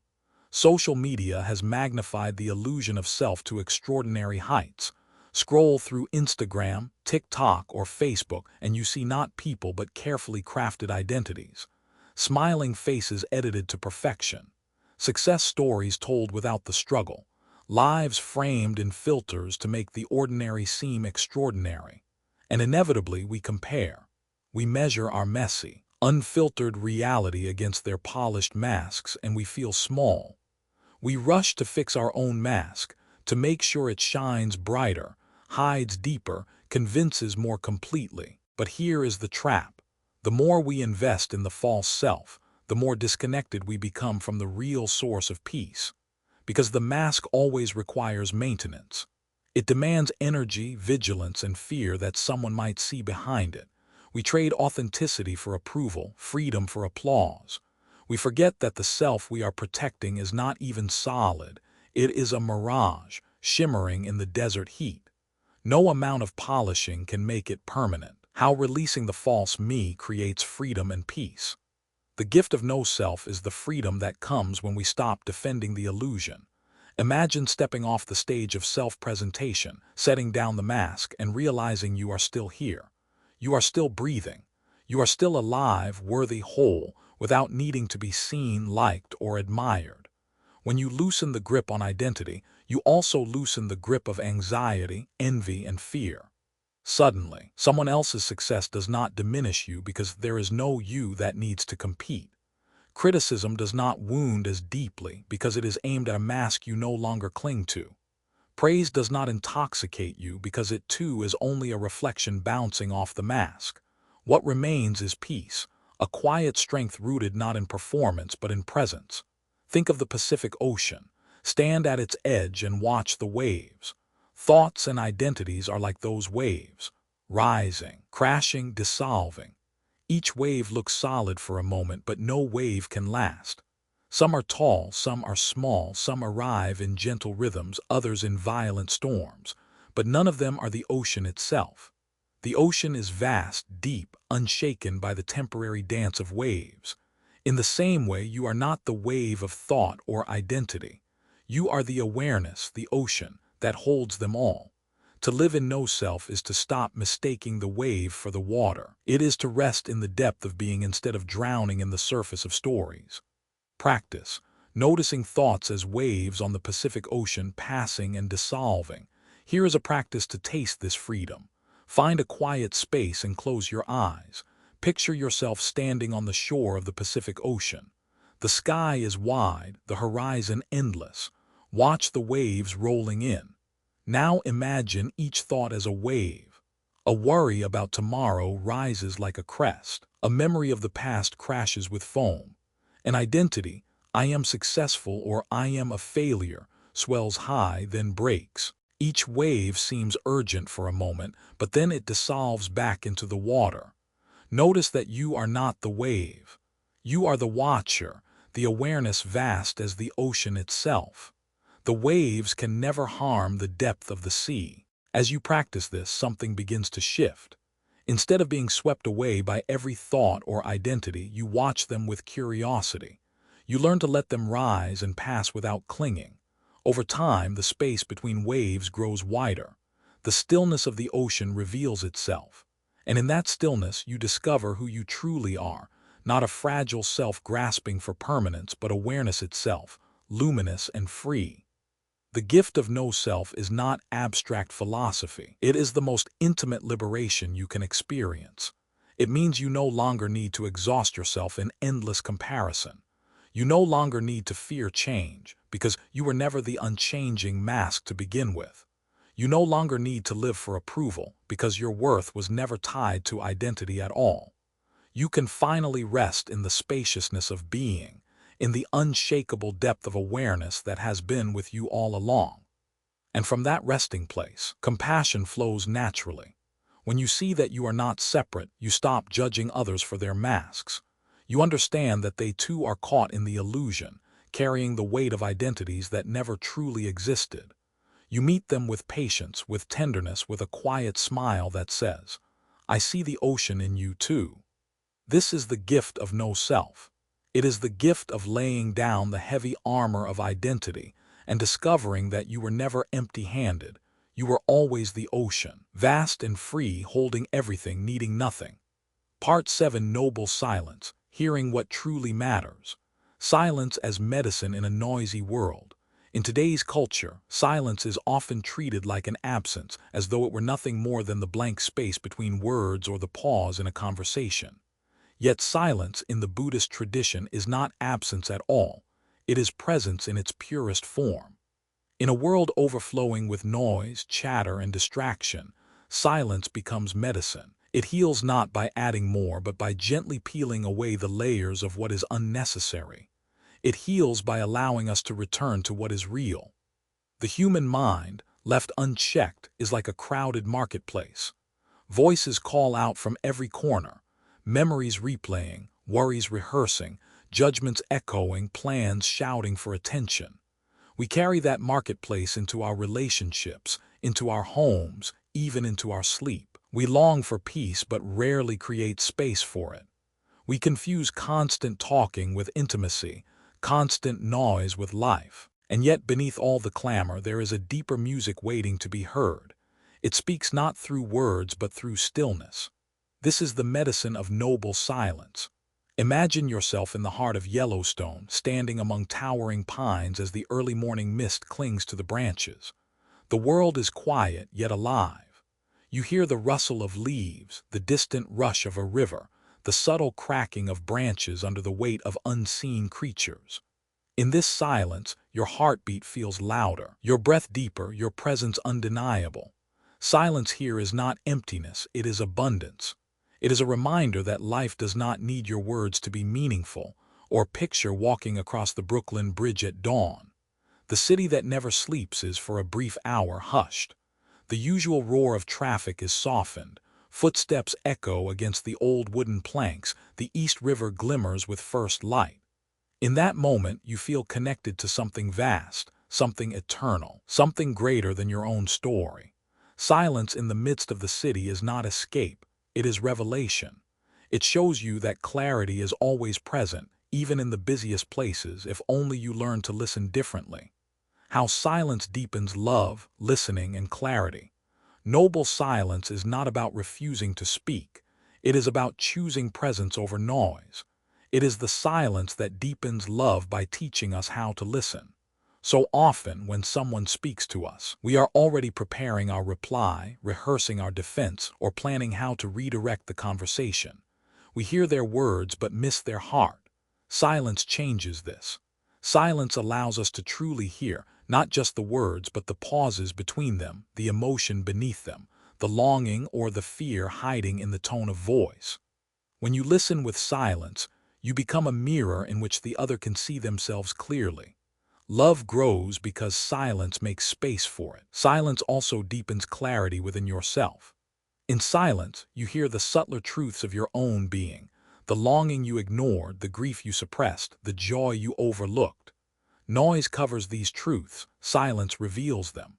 Social media has magnified the illusion of self to extraordinary heights. Scroll through Instagram, TikTok, or Facebook, and you see not people but carefully crafted identities. Smiling faces edited to perfection. Success stories told without the struggle. Lives framed in filters to make the ordinary seem extraordinary. And inevitably we compare. We measure our messy, unfiltered reality against their polished masks, and we feel small. We rush to fix our own mask, to make sure it shines brighter, hides deeper, convinces more completely. But here is the trap. The more we invest in the false self, the more disconnected we become from the real source of peace. Because the mask always requires maintenance. It demands energy, vigilance, and fear that someone might see behind it. We trade authenticity for approval, freedom for applause. We forget that the self we are protecting is not even solid. It is a mirage, shimmering in the desert heat. No amount of polishing can make it permanent. How releasing the false me creates freedom and peace. The gift of no self is the freedom that comes when we stop defending the illusion. Imagine stepping off the stage of self-presentation, setting down the mask, and realizing you are still here. You are still breathing. You are still alive, worthy, whole, without needing to be seen, liked, or admired. When you loosen the grip on identity, you also loosen the grip of anxiety, envy, and fear. Suddenly, someone else's success does not diminish you because there is no you that needs to compete. Criticism does not wound as deeply because it is aimed at a mask you no longer cling to. Praise does not intoxicate you because it too is only a reflection bouncing off the mask. What remains is peace, a quiet strength rooted not in performance but in presence. Think of the Pacific Ocean. Stand at its edge and watch the waves. Thoughts and identities are like those waves, rising, crashing, dissolving. Each wave looks solid for a moment, but no wave can last. Some are tall, some are small, some arrive in gentle rhythms, others in violent storms, but none of them are the ocean itself. The ocean is vast, deep, unshaken by the temporary dance of waves. In the same way, you are not the wave of thought or identity. You are the awareness, the ocean, that holds them all. To live in no self is to stop mistaking the wave for the water. It is to rest in the depth of being instead of drowning in the surface of stories. Practice, noticing thoughts as waves on the Pacific Ocean passing and dissolving. Here is a practice to taste this freedom. Find a quiet space and close your eyes. Picture yourself standing on the shore of the Pacific Ocean. The sky is wide, the horizon endless. Watch the waves rolling in. Now imagine each thought as a wave. A worry about tomorrow rises like a crest. A memory of the past crashes with foam. An identity, I am successful or I am a failure, swells high, then breaks. Each wave seems urgent for a moment, but then it dissolves back into the water. Notice that you are not the wave. You are the watcher, the awareness vast as the ocean itself. The waves can never harm the depth of the sea. As you practice this, something begins to shift. Instead of being swept away by every thought or identity, you watch them with curiosity. You learn to let them rise and pass without clinging. Over time, the space between waves grows wider. The stillness of the ocean reveals itself. And in that stillness, you discover who you truly are, not a fragile self grasping for permanence, but awareness itself, luminous and free. The gift of no self is not abstract philosophy. It is the most intimate liberation you can experience. It means you no longer need to exhaust yourself in endless comparison. You no longer need to fear change, because you were never the unchanging mask to begin with. You no longer need to live for approval, because your worth was never tied to identity at all. You can finally rest in the spaciousness of being, in the unshakable depth of awareness that has been with you all along. And from that resting place, compassion flows naturally. When you see that you are not separate, you stop judging others for their masks. You understand that they too are caught in the illusion, carrying the weight of identities that never truly existed. You meet them with patience, with tenderness, with a quiet smile that says, "I see the ocean in you too." This is the gift of no self. It is the gift of laying down the heavy armor of identity and discovering that you were never empty-handed. You were always the ocean, vast and free, holding everything, needing nothing. Part 7: Noble Silence, Hearing What Truly Matters. Silence as medicine in a noisy world. In today's culture, silence is often treated like an absence, as though it were nothing more than the blank space between words or the pause in a conversation. Yet silence in the Buddhist tradition is not absence at all. It is presence in its purest form. In a world overflowing with noise, chatter, and distraction, silence becomes medicine. It heals not by adding more, but by gently peeling away the layers of what is unnecessary. It heals by allowing us to return to what is real. The human mind, left unchecked, is like a crowded marketplace. Voices call out from every corner, memories replaying, worries rehearsing, judgments echoing, plans shouting for attention. We carry that marketplace into our relationships, into our homes, even into our sleep. We long for peace but rarely create space for it. We confuse constant talking with intimacy, constant noise with life. And yet beneath all the clamor there is a deeper music waiting to be heard. It speaks not through words but through stillness. This is the medicine of noble silence. Imagine yourself in the heart of Yellowstone, standing among towering pines as the early morning mist clings to the branches. The world is quiet yet alive. You hear the rustle of leaves, the distant rush of a river, the subtle cracking of branches under the weight of unseen creatures. In this silence, your heartbeat feels louder, your breath deeper, your presence undeniable. Silence here is not emptiness, it is abundance. It is a reminder that life does not need your words to be meaningful, or picture walking across the Brooklyn Bridge at dawn. The city that never sleeps is for a brief hour hushed. The usual roar of traffic is softened. Footsteps echo against the old wooden planks. The East River glimmers with first light. In that moment, you feel connected to something vast, something eternal, something greater than your own story. Silence in the midst of the city is not escape, it is revelation. It shows you that clarity is always present, even in the busiest places, if only you learn to listen differently. How silence deepens love, listening, and clarity. Noble silence is not about refusing to speak. It is about choosing presence over noise. It is the silence that deepens love by teaching us how to listen. So often, when someone speaks to us, we are already preparing our reply, rehearsing our defense, or planning how to redirect the conversation. We hear their words but miss their heart. Silence changes this. Silence allows us to truly hear, not just the words but the pauses between them, the emotion beneath them, the longing or the fear hiding in the tone of voice. When you listen with silence, you become a mirror in which the other can see themselves clearly. Love grows because silence makes space for it. Silence also deepens clarity within yourself. In silence, you hear the subtler truths of your own being, the longing you ignored, the grief you suppressed, the joy you overlooked. Noise covers these truths, silence reveals them.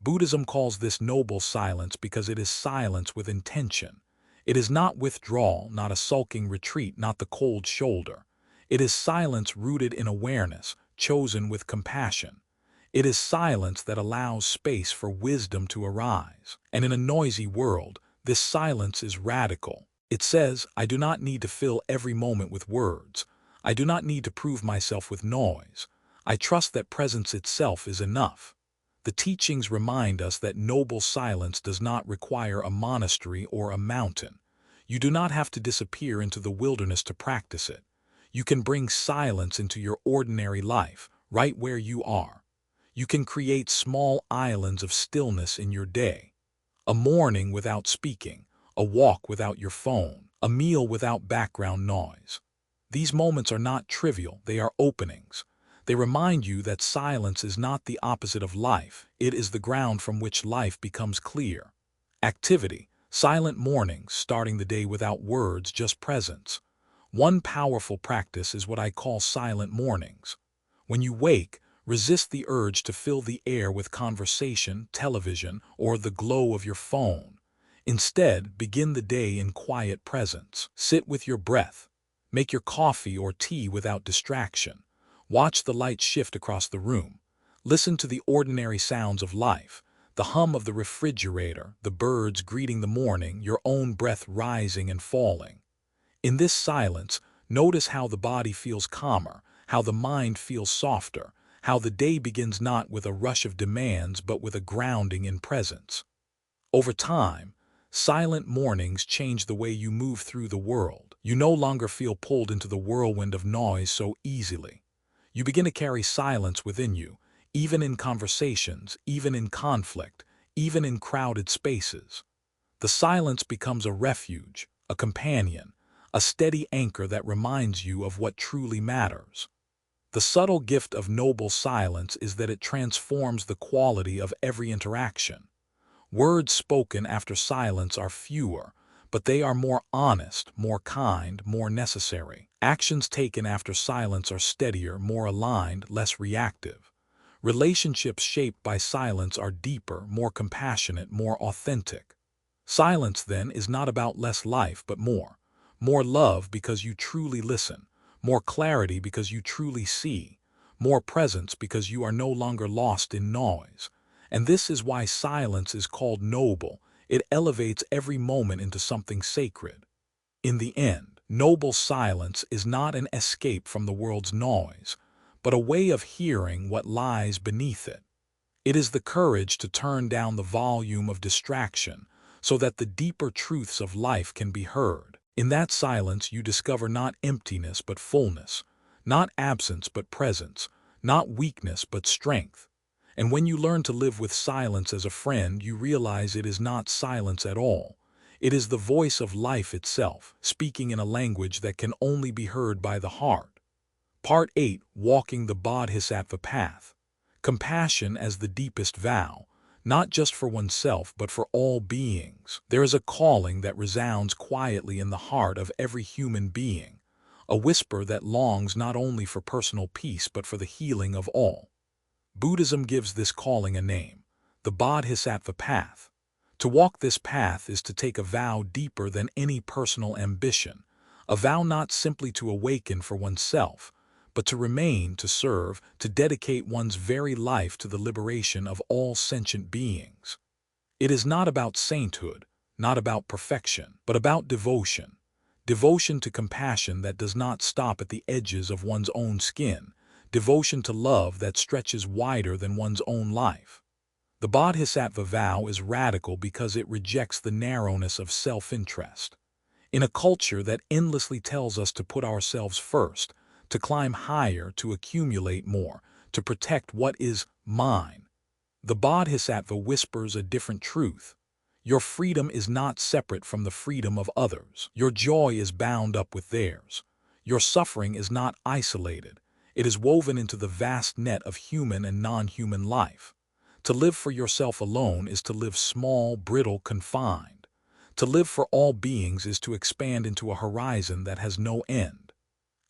Buddhism calls this noble silence because it is silence with intention. It is not withdrawal, not a sulking retreat, not the cold shoulder. It is silence rooted in awareness, chosen with compassion. It is silence that allows space for wisdom to arise. And in a noisy world, this silence is radical. It says, I do not need to fill every moment with words. I do not need to prove myself with noise. I trust that presence itself is enough. The teachings remind us that noble silence does not require a monastery or a mountain. You do not have to disappear into the wilderness to practice it. You can bring silence into your ordinary life, right where you are. You can create small islands of stillness in your day. A morning without speaking, a walk without your phone, a meal without background noise. These moments are not trivial, they are openings. They remind you that silence is not the opposite of life, it is the ground from which life becomes clear. Activity, silent mornings, starting the day without words, just presence. One powerful practice is what I call silent mornings. When you wake, Resist the urge to fill the air with conversation, television, or the glow of your phone. Instead, begin the day in quiet presence. Sit with your breath. Make your coffee or tea without distraction. Watch the light shift across the room. Listen to the ordinary sounds of life, the hum of the refrigerator, the birds greeting the morning, your own breath rising and falling. In this silence, notice how the body feels calmer, how the mind feels softer, how the day begins not with a rush of demands but with a grounding in presence. Over time, silent mornings change the way you move through the world. You no longer feel pulled into the whirlwind of noise so easily. You begin to carry silence within you, even in conversations, even in conflict, even in crowded spaces. The silence becomes a refuge, a companion, a steady anchor that reminds you of what truly matters. The subtle gift of noble silence is that it transforms the quality of every interaction. Words spoken after silence are fewer, but they are more honest, more kind, more necessary. Actions taken after silence are steadier, more aligned, less reactive. Relationships shaped by silence are deeper, more compassionate, more authentic. Silence, then, is not about less life, but more. More love because you truly listen. More clarity because you truly see. More presence because you are no longer lost in noise. And this is why silence is called noble. It elevates every moment into something sacred. In the end, noble silence is not an escape from the world's noise, but a way of hearing what lies beneath it. It is the courage to turn down the volume of distraction so that the deeper truths of life can be heard. In that silence, you discover not emptiness but fullness, not absence but presence, not weakness but strength. And when you learn to live with silence as a friend, you realize it is not silence at all. It is the voice of life itself, speaking in a language that can only be heard by the heart. Part 8. Walking the Bodhisattva Path. Compassion as the deepest vow, not just for oneself but for all beings. There is a calling that resounds quietly in the heart of every human being, a whisper that longs not only for personal peace but for the healing of all. Buddhism gives this calling a name, the Bodhisattva Path. To walk this path is to take a vow deeper than any personal ambition, a vow not simply to awaken for oneself, but to remain, to serve, to dedicate one's very life to the liberation of all sentient beings. It is not about sainthood, not about perfection, but about devotion. Devotion to compassion that does not stop at the edges of one's own skin, devotion to love that stretches wider than one's own life. The Bodhisattva vow is radical because it rejects the narrowness of self-interest. In a culture that endlessly tells us to put ourselves first, to climb higher, to accumulate more, to protect what is mine, the Bodhisattva whispers a different truth. Your freedom is not separate from the freedom of others. Your joy is bound up with theirs. Your suffering is not isolated. It is woven into the vast net of human and non-human life. To live for yourself alone is to live small, brittle, confined. To live for all beings is to expand into a horizon that has no end.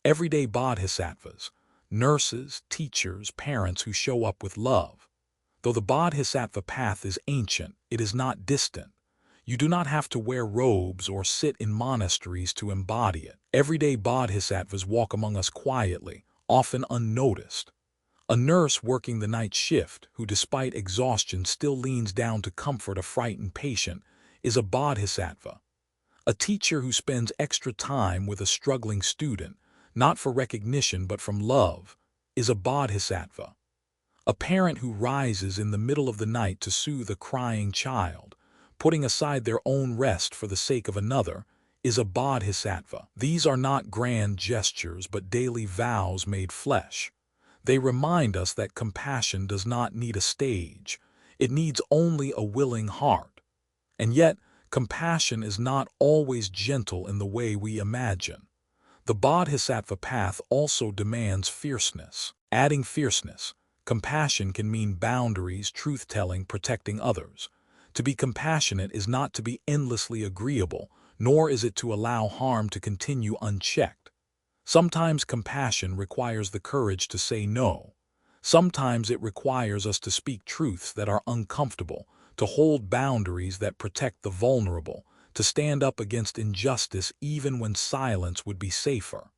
Everyday bodhisattvas, nurses, teachers, parents who show up with love. Though the bodhisattva path is ancient, it is not distant. You do not have to wear robes or sit in monasteries to embody it. Everyday bodhisattvas walk among us quietly, often unnoticed. A nurse working the night shift, who despite exhaustion still leans down to comfort a frightened patient, is a bodhisattva. A teacher who spends extra time with a struggling student, not for recognition but from love, is a bodhisattva. A parent who rises in the middle of the night to soothe a crying child, putting aside their own rest for the sake of another, is a bodhisattva. These are not grand gestures but daily vows made flesh. They remind us that compassion does not need a stage. It needs only a willing heart. And yet, compassion is not always gentle in the way we imagine. The Bodhisattva path also demands fierceness. Adding fierceness, compassion can mean boundaries, truth-telling, protecting others. To be compassionate is not to be endlessly agreeable, nor is it to allow harm to continue unchecked. Sometimes compassion requires the courage to say no. Sometimes it requires us to speak truths that are uncomfortable, to hold boundaries that protect the vulnerable, to stand up against injustice even when silence would be safer.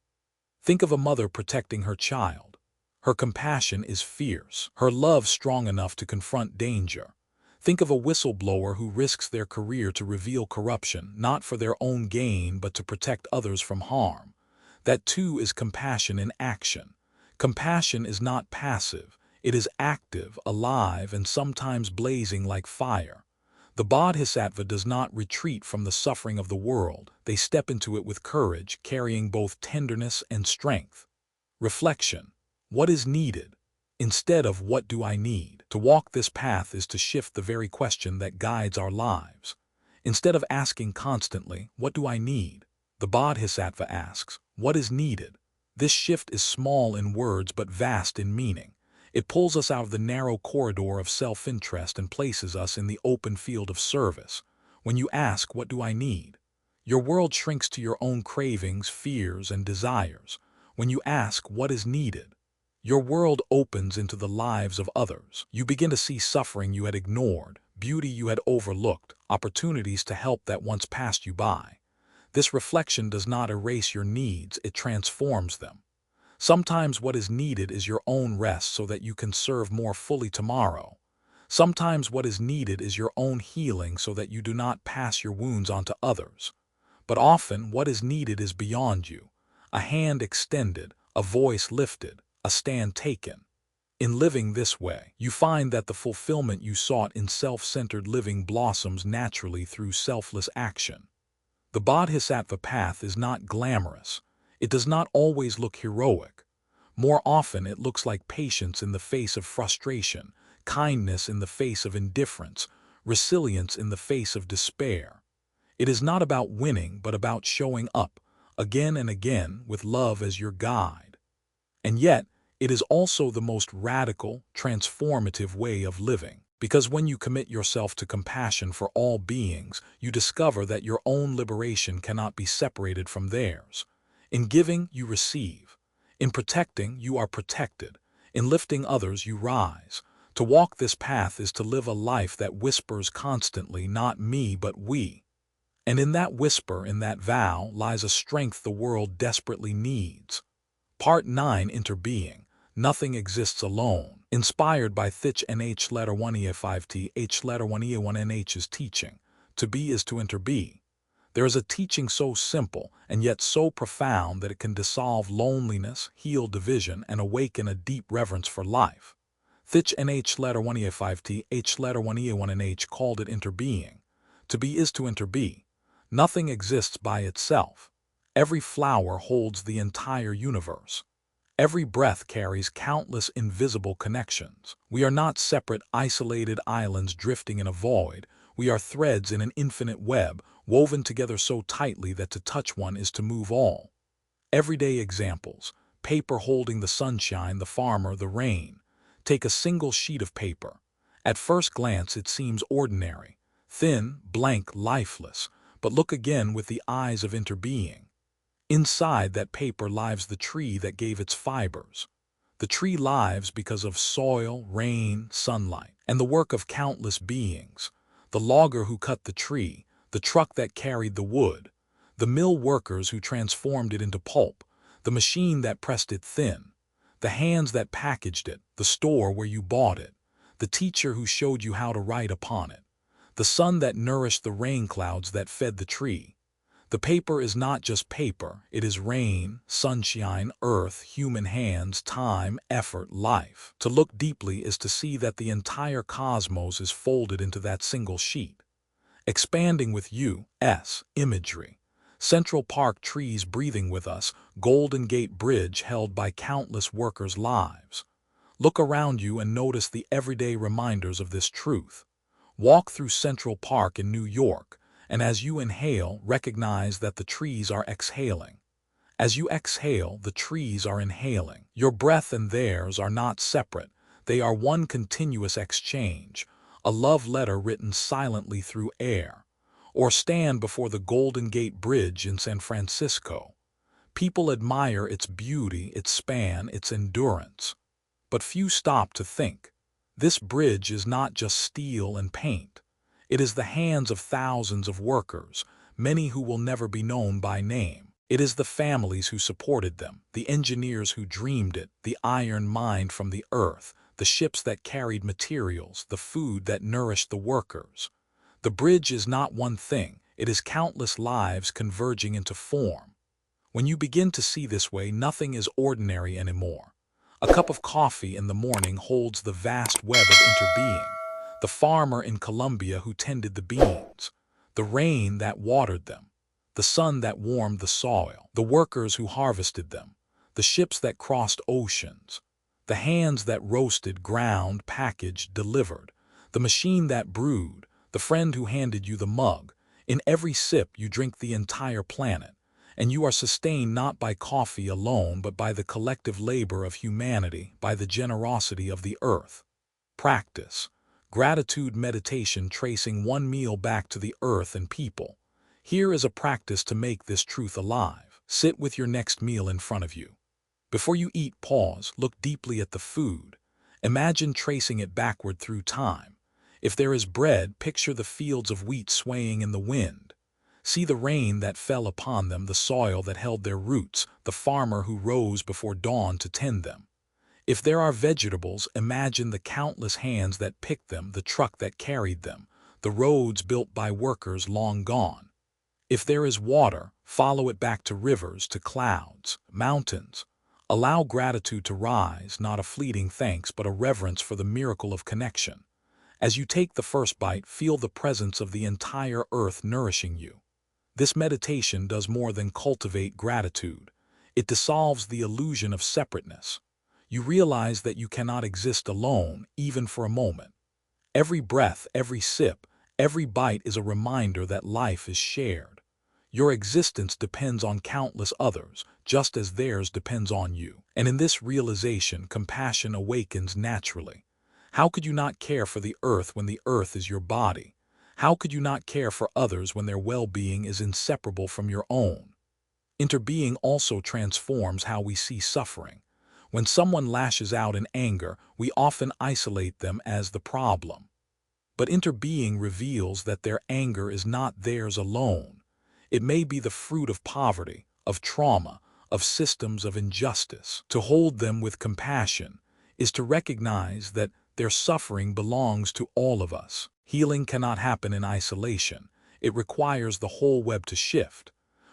Think of a mother protecting her child. Her compassion is fierce, her love strong enough to confront danger. Think of a whistleblower who risks their career to reveal corruption, not for their own gain but to protect others from harm. That too is compassion in action. Compassion is not passive, it is active, alive, and sometimes blazing like fire. The Bodhisattva does not retreat from the suffering of the world, they step into it with courage, carrying both tenderness and strength. Reflection. What is needed? Instead of what do I need? To walk this path is to shift the very question that guides our lives. Instead of asking constantly, what do I need? The Bodhisattva asks, what is needed? This shift is small in words but vast in meaning. It pulls us out of the narrow corridor of self-interest and places us in the open field of service. When you ask, what do I need? Your world shrinks to your own cravings, fears, and desires. When you ask, what is needed? Your world opens into the lives of others. You begin to see suffering you had ignored, beauty you had overlooked, opportunities to help that once passed you by. This reflection does not erase your needs, it transforms them. Sometimes what is needed is your own rest so that you can serve more fully tomorrow. Sometimes what is needed is your own healing so that you do not pass your wounds on to others. But often what is needed is beyond you. A hand extended, a voice lifted, a stand taken. In living this way, you find that the fulfillment you sought in self-centered living blossoms naturally through selfless action. The Bodhisattva path is not glamorous. It does not always look heroic. More often it looks like patience in the face of frustration, kindness in the face of indifference, resilience in the face of despair. It is not about winning, but about showing up, again and again, with love as your guide. And yet, it is also the most radical, transformative way of living. Because when you commit yourself to compassion for all beings, you discover that your own liberation cannot be separated from theirs. In giving, you receive. In protecting, you are protected. In lifting others, you rise. To walk this path is to live a life that whispers constantly, not me, but we. And in that whisper, in that vow, lies a strength the world desperately needs. Part 9, Interbeing. Nothing exists alone. Inspired by Thich Nh letter 1e5t H letter 1e1nh's teaching. To be is to interbe. There is a teaching so simple and yet so profound that it can dissolve loneliness, heal division, and awaken a deep reverence for life. Thich Nh letter 1e5t H letter 1e1nh called it interbeing. To be is to interbe. Nothing exists by itself. Every flower holds the entire universe. Every breath carries countless invisible connections. We are not separate, isolated islands drifting in a void. We are threads in an infinite web, woven together so tightly that to touch one is to move all. Everyday examples. Paper holding the sunshine, the farmer, the rain. Take a single sheet of paper. At first glance it seems ordinary, thin, blank, lifeless, but look again with the eyes of interbeing. Inside that paper lives the tree that gave its fibers. The tree lives because of soil, rain, sunlight, and the work of countless beings. The logger who cut the tree, the truck that carried the wood, the mill workers who transformed it into pulp, the machine that pressed it thin, the hands that packaged it, the store where you bought it, the teacher who showed you how to write upon it, the sun that nourished the rain clouds that fed the tree. The paper is not just paper, it is rain, sunshine, earth, human hands, time, effort, life. To look deeply is to see that the entire cosmos is folded into that single sheet. Expanding with imagery. Central Park trees breathing with us, Golden Gate Bridge held by countless workers' lives. Look around you and notice the everyday reminders of this truth. Walk through Central Park in New York, and as you inhale, recognize that the trees are exhaling. As you exhale, the trees are inhaling. Your breath and theirs are not separate. They are one continuous exchange, a love letter written silently through air. Or stand before the Golden Gate Bridge in San Francisco. People admire its beauty, its span, its endurance. But few stop to think. This bridge is not just steel and paint. It is the hands of thousands of workers, many who will never be known by name. It is the families who supported them, the engineers who dreamed it, the iron mined from the earth, the ships that carried materials, the food that nourished the workers. The bridge is not one thing, it is countless lives converging into form. When you begin to see this way, nothing is ordinary anymore. A cup of coffee in the morning holds the vast web of interbeing. The farmer in Colombia who tended the beans, the rain that watered them, the sun that warmed the soil, the workers who harvested them, the ships that crossed oceans, the hands that roasted, ground, packaged, delivered, the machine that brewed, the friend who handed you the mug. In every sip you drink the entire planet, and you are sustained not by coffee alone but by the collective labor of humanity, by the generosity of the earth. Practice. Gratitude meditation, tracing one meal back to the earth and people. Here is a practice to make this truth alive. Sit with your next meal in front of you. Before you eat, pause, look deeply at the food. Imagine tracing it backward through time. If there is bread, picture the fields of wheat swaying in the wind. See the rain that fell upon them, the soil that held their roots, the farmer who rose before dawn to tend them. If there are vegetables, imagine the countless hands that picked them, the truck that carried them, the roads built by workers long gone. If there is water, follow it back to rivers, to clouds, mountains. Allow gratitude to rise, not a fleeting thanks, but a reverence for the miracle of connection. As you take the first bite, feel the presence of the entire earth nourishing you. This meditation does more than cultivate gratitude. It dissolves the illusion of separateness. You realize that you cannot exist alone, even for a moment. Every breath, every sip, every bite is a reminder that life is shared. Your existence depends on countless others, just as theirs depends on you. And in this realization, compassion awakens naturally. How could you not care for the earth when the earth is your body? How could you not care for others when their well-being is inseparable from your own? Interbeing also transforms how we see suffering. When someone lashes out in anger, we often isolate them as the problem. But interbeing reveals that their anger is not theirs alone. It may be the fruit of poverty, of trauma, of systems of injustice. To hold them with compassion is to recognize that their suffering belongs to all of us. Healing cannot happen in isolation. It requires the whole web to shift.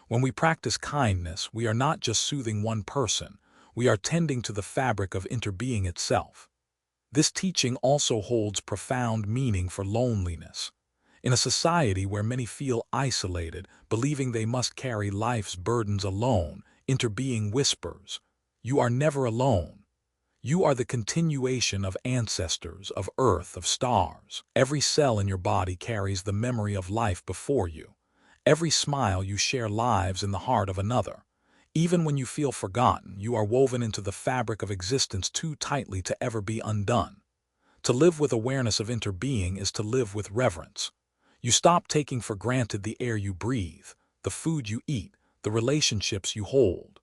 When we practice kindness, we are not just soothing one person, we are tending to the fabric of interbeing itself. This teaching also holds profound meaning for loneliness. In a society where many feel isolated, believing they must carry life's burdens alone, interbeing whispers, "You are never alone. You are the continuation of ancestors, of earth, of stars. Every cell in your body carries the memory of life before you. Every smile you share lives in the heart of another. Even when you feel forgotten, you are woven into the fabric of existence too tightly to ever be undone. To live with awareness of interbeing is to live with reverence. You stop taking for granted the air you breathe, the food you eat, the relationships you hold.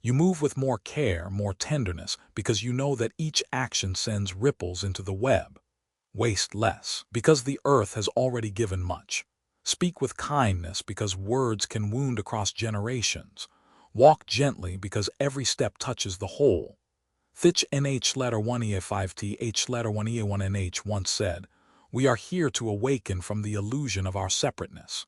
You move with more care, more tenderness, because you know that each action sends ripples into the web. Waste less, because the earth has already given much. Speak with kindness, because words can wound across generations. Walk gently, because every step touches the whole. Thich Nh letter 1e5t h letter 1e1nh once said, "We are here to awaken from the illusion of our separateness."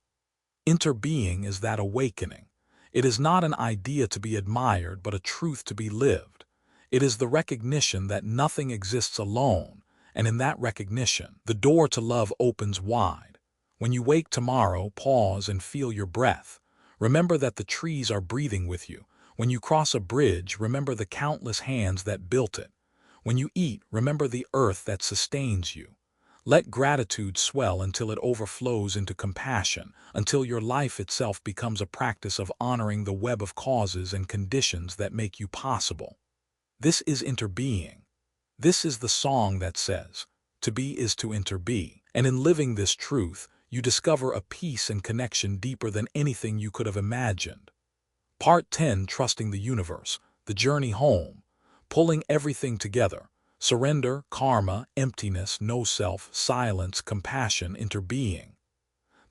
Interbeing is that awakening. It is not an idea to be admired, but a truth to be lived. It is the recognition that nothing exists alone, and in that recognition, the door to love opens wide. When you wake tomorrow, pause and feel your breath. Remember that the trees are breathing with you. When you cross a bridge, remember the countless hands that built it. When you eat, remember the earth that sustains you. Let gratitude swell until it overflows into compassion, until your life itself becomes a practice of honoring the web of causes and conditions that make you possible. This is interbeing. This is the song that says, "To be is to interbe." And in living this truth, you discover a peace and connection deeper than anything you could have imagined. Part 10, Trusting the Universe, the journey home, pulling everything together. Surrender, karma, emptiness, no self, silence, compassion, interbeing.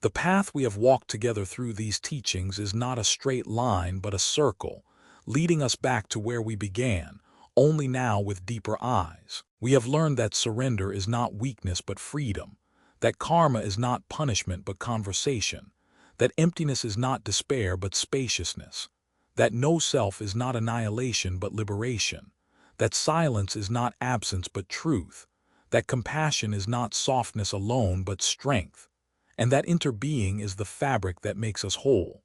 The path we have walked together through these teachings is not a straight line but a circle, leading us back to where we began, only now with deeper eyes. We have learned that surrender is not weakness but freedom, that karma is not punishment but conversation, that emptiness is not despair but spaciousness, that no self is not annihilation but liberation, that silence is not absence but truth, that compassion is not softness alone but strength, and that interbeing is the fabric that makes us whole.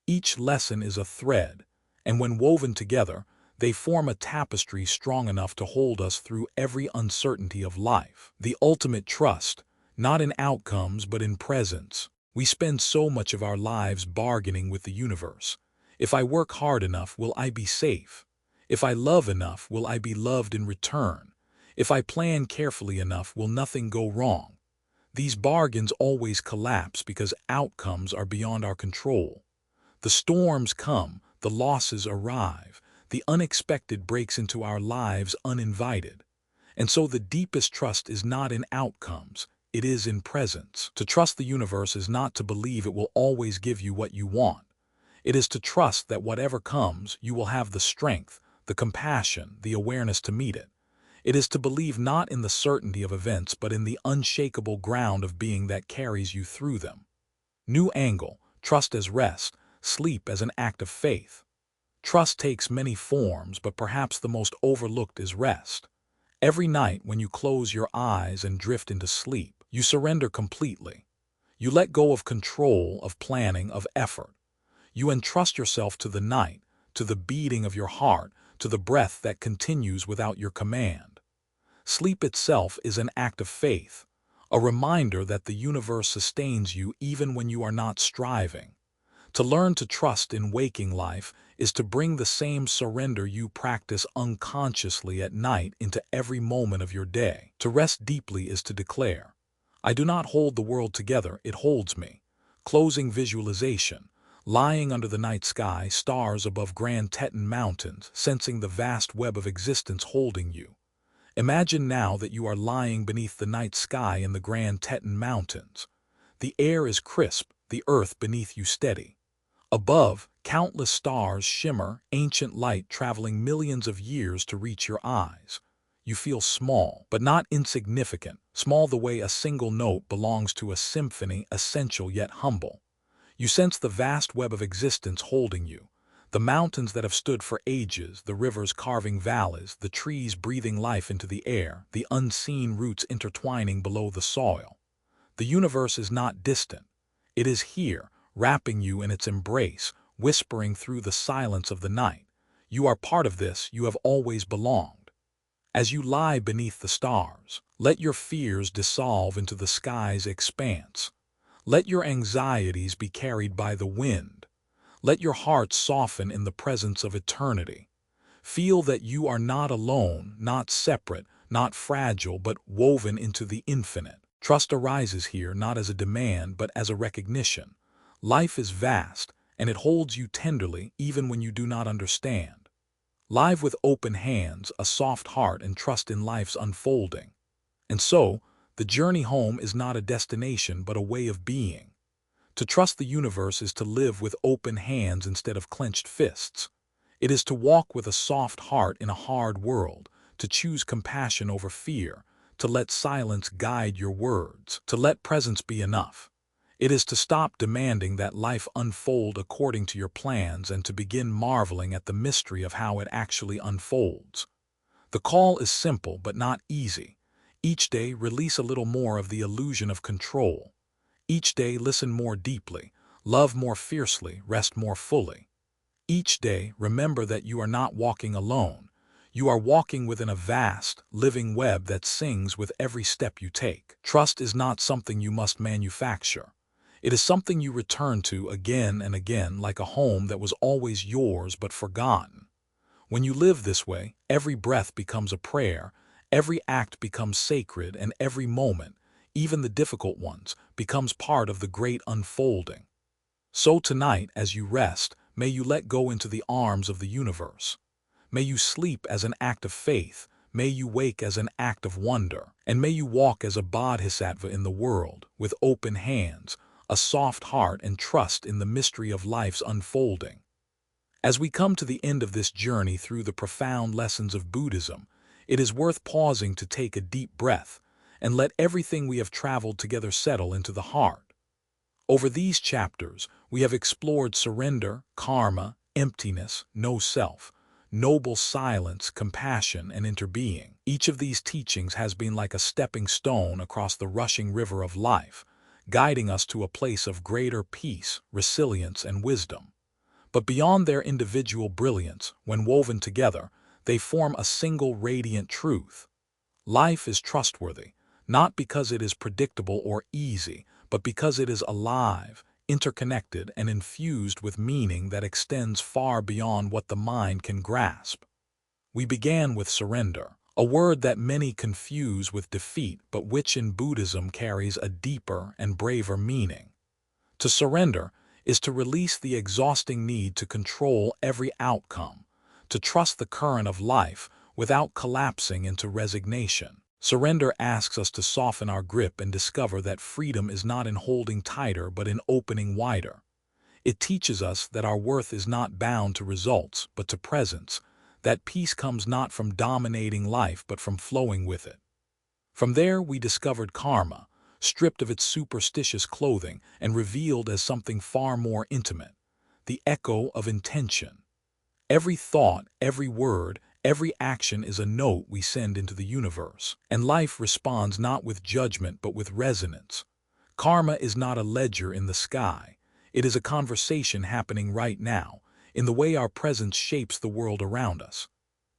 Each lesson is a thread, and when woven together, they form a tapestry strong enough to hold us through every uncertainty of life. The ultimate trust, not in outcomes but in presence. We spend so much of our lives bargaining with the universe. If I work hard enough, will I be safe? If I love enough, will I be loved in return? If I plan carefully enough, will nothing go wrong? These bargains always collapse because outcomes are beyond our control. The storms come, the losses arrive, the unexpected breaks into our lives uninvited. And so the deepest trust is not in outcomes, it is in presence. To trust the universe is not to believe it will always give you what you want. It is to trust that whatever comes, you will have the strength, the compassion, the awareness to meet it. It is to believe not in the certainty of events but in the unshakable ground of being that carries you through them. New angle, trust as rest, sleep as an act of faith. Trust takes many forms, but perhaps the most overlooked is rest. Every night when you close your eyes and drift into sleep, you surrender completely. You let go of control, of planning, of effort. You entrust yourself to the night, to the beating of your heart, to the breath that continues without your command. Sleep itself is an act of faith, a reminder that the universe sustains you even when you are not striving. To learn to trust in waking life is to bring the same surrender you practice unconsciously at night into every moment of your day. To rest deeply is to declare, I do not hold the world together, it holds me. Closing visualization, lying under the night sky, stars above Grand Teton Mountains, sensing the vast web of existence holding you. Imagine now that you are lying beneath the night sky in the Grand Teton Mountains. The air is crisp, the earth beneath you steady. Above, countless stars shimmer, ancient light traveling millions of years to reach your eyes. You feel small, but not insignificant, small the way a single note belongs to a symphony, essential yet humble. You sense the vast web of existence holding you. The mountains that have stood for ages, the rivers carving valleys, the trees breathing life into the air, the unseen roots intertwining below the soil. The universe is not distant. It is here, wrapping you in its embrace, whispering through the silence of the night. You are part of this, you have always belonged. As you lie beneath the stars, let your fears dissolve into the sky's expanse. Let your anxieties be carried by the wind. Let your heart soften in the presence of eternity. Feel that you are not alone, not separate, not fragile, but woven into the infinite. Trust arises here not as a demand, but as a recognition. Life is vast, and it holds you tenderly even when you do not understand. Live with open hands, a soft heart, and trust in life's unfolding. And so, the journey home is not a destination but a way of being. To trust the universe is to live with open hands instead of clenched fists. It is to walk with a soft heart in a hard world, to choose compassion over fear, to let silence guide your words, to let presence be enough. It is to stop demanding that life unfold according to your plans and to begin marveling at the mystery of how it actually unfolds. The call is simple but not easy. Each day, release a little more of the illusion of control. Each day, listen more deeply, love more fiercely, rest more fully. Each day, remember that you are not walking alone. You are walking within a vast, living web that sings with every step you take. Trust is not something you must manufacture. It is something you return to again and again, like a home that was always yours but forgotten. When you live this way, every breath becomes a prayer, every act becomes sacred, and every moment, even the difficult ones, becomes part of the great unfolding. So tonight, as you rest, may you let go into the arms of the universe. May you sleep as an act of faith. may you wake as an act of wonder, and may you walk as a bodhisattva in the world, with open hands, a soft heart, and trust in the mystery of life's unfolding. As we come to the end of this journey through the profound lessons of Buddhism, it is worth pausing to take a deep breath and let everything we have traveled together settle into the heart. Over these chapters, we have explored surrender, karma, emptiness, no self, noble silence, compassion, and interbeing. Each of these teachings has been like a stepping stone across the rushing river of life, guiding us to a place of greater peace, resilience, and wisdom. But beyond their individual brilliance, when woven together, they form a single radiant truth. Life is trustworthy, not because it is predictable or easy, but because it is alive, interconnected, and infused with meaning that extends far beyond what the mind can grasp. We began with surrender, a word that many confuse with defeat, but which in Buddhism carries a deeper and braver meaning. To surrender is to release the exhausting need to control every outcome, to trust the current of life without collapsing into resignation. Surrender asks us to soften our grip and discover that freedom is not in holding tighter but in opening wider. It teaches us that our worth is not bound to results but to presence, that peace comes not from dominating life but from flowing with it. From there we discovered karma, stripped of its superstitious clothing and revealed as something far more intimate, the echo of intention. Every thought, every word, every action is a note we send into the universe, and life responds not with judgment but with resonance. Karma is not a ledger in the sky. It is a conversation happening right now, in the way our presence shapes the world around us.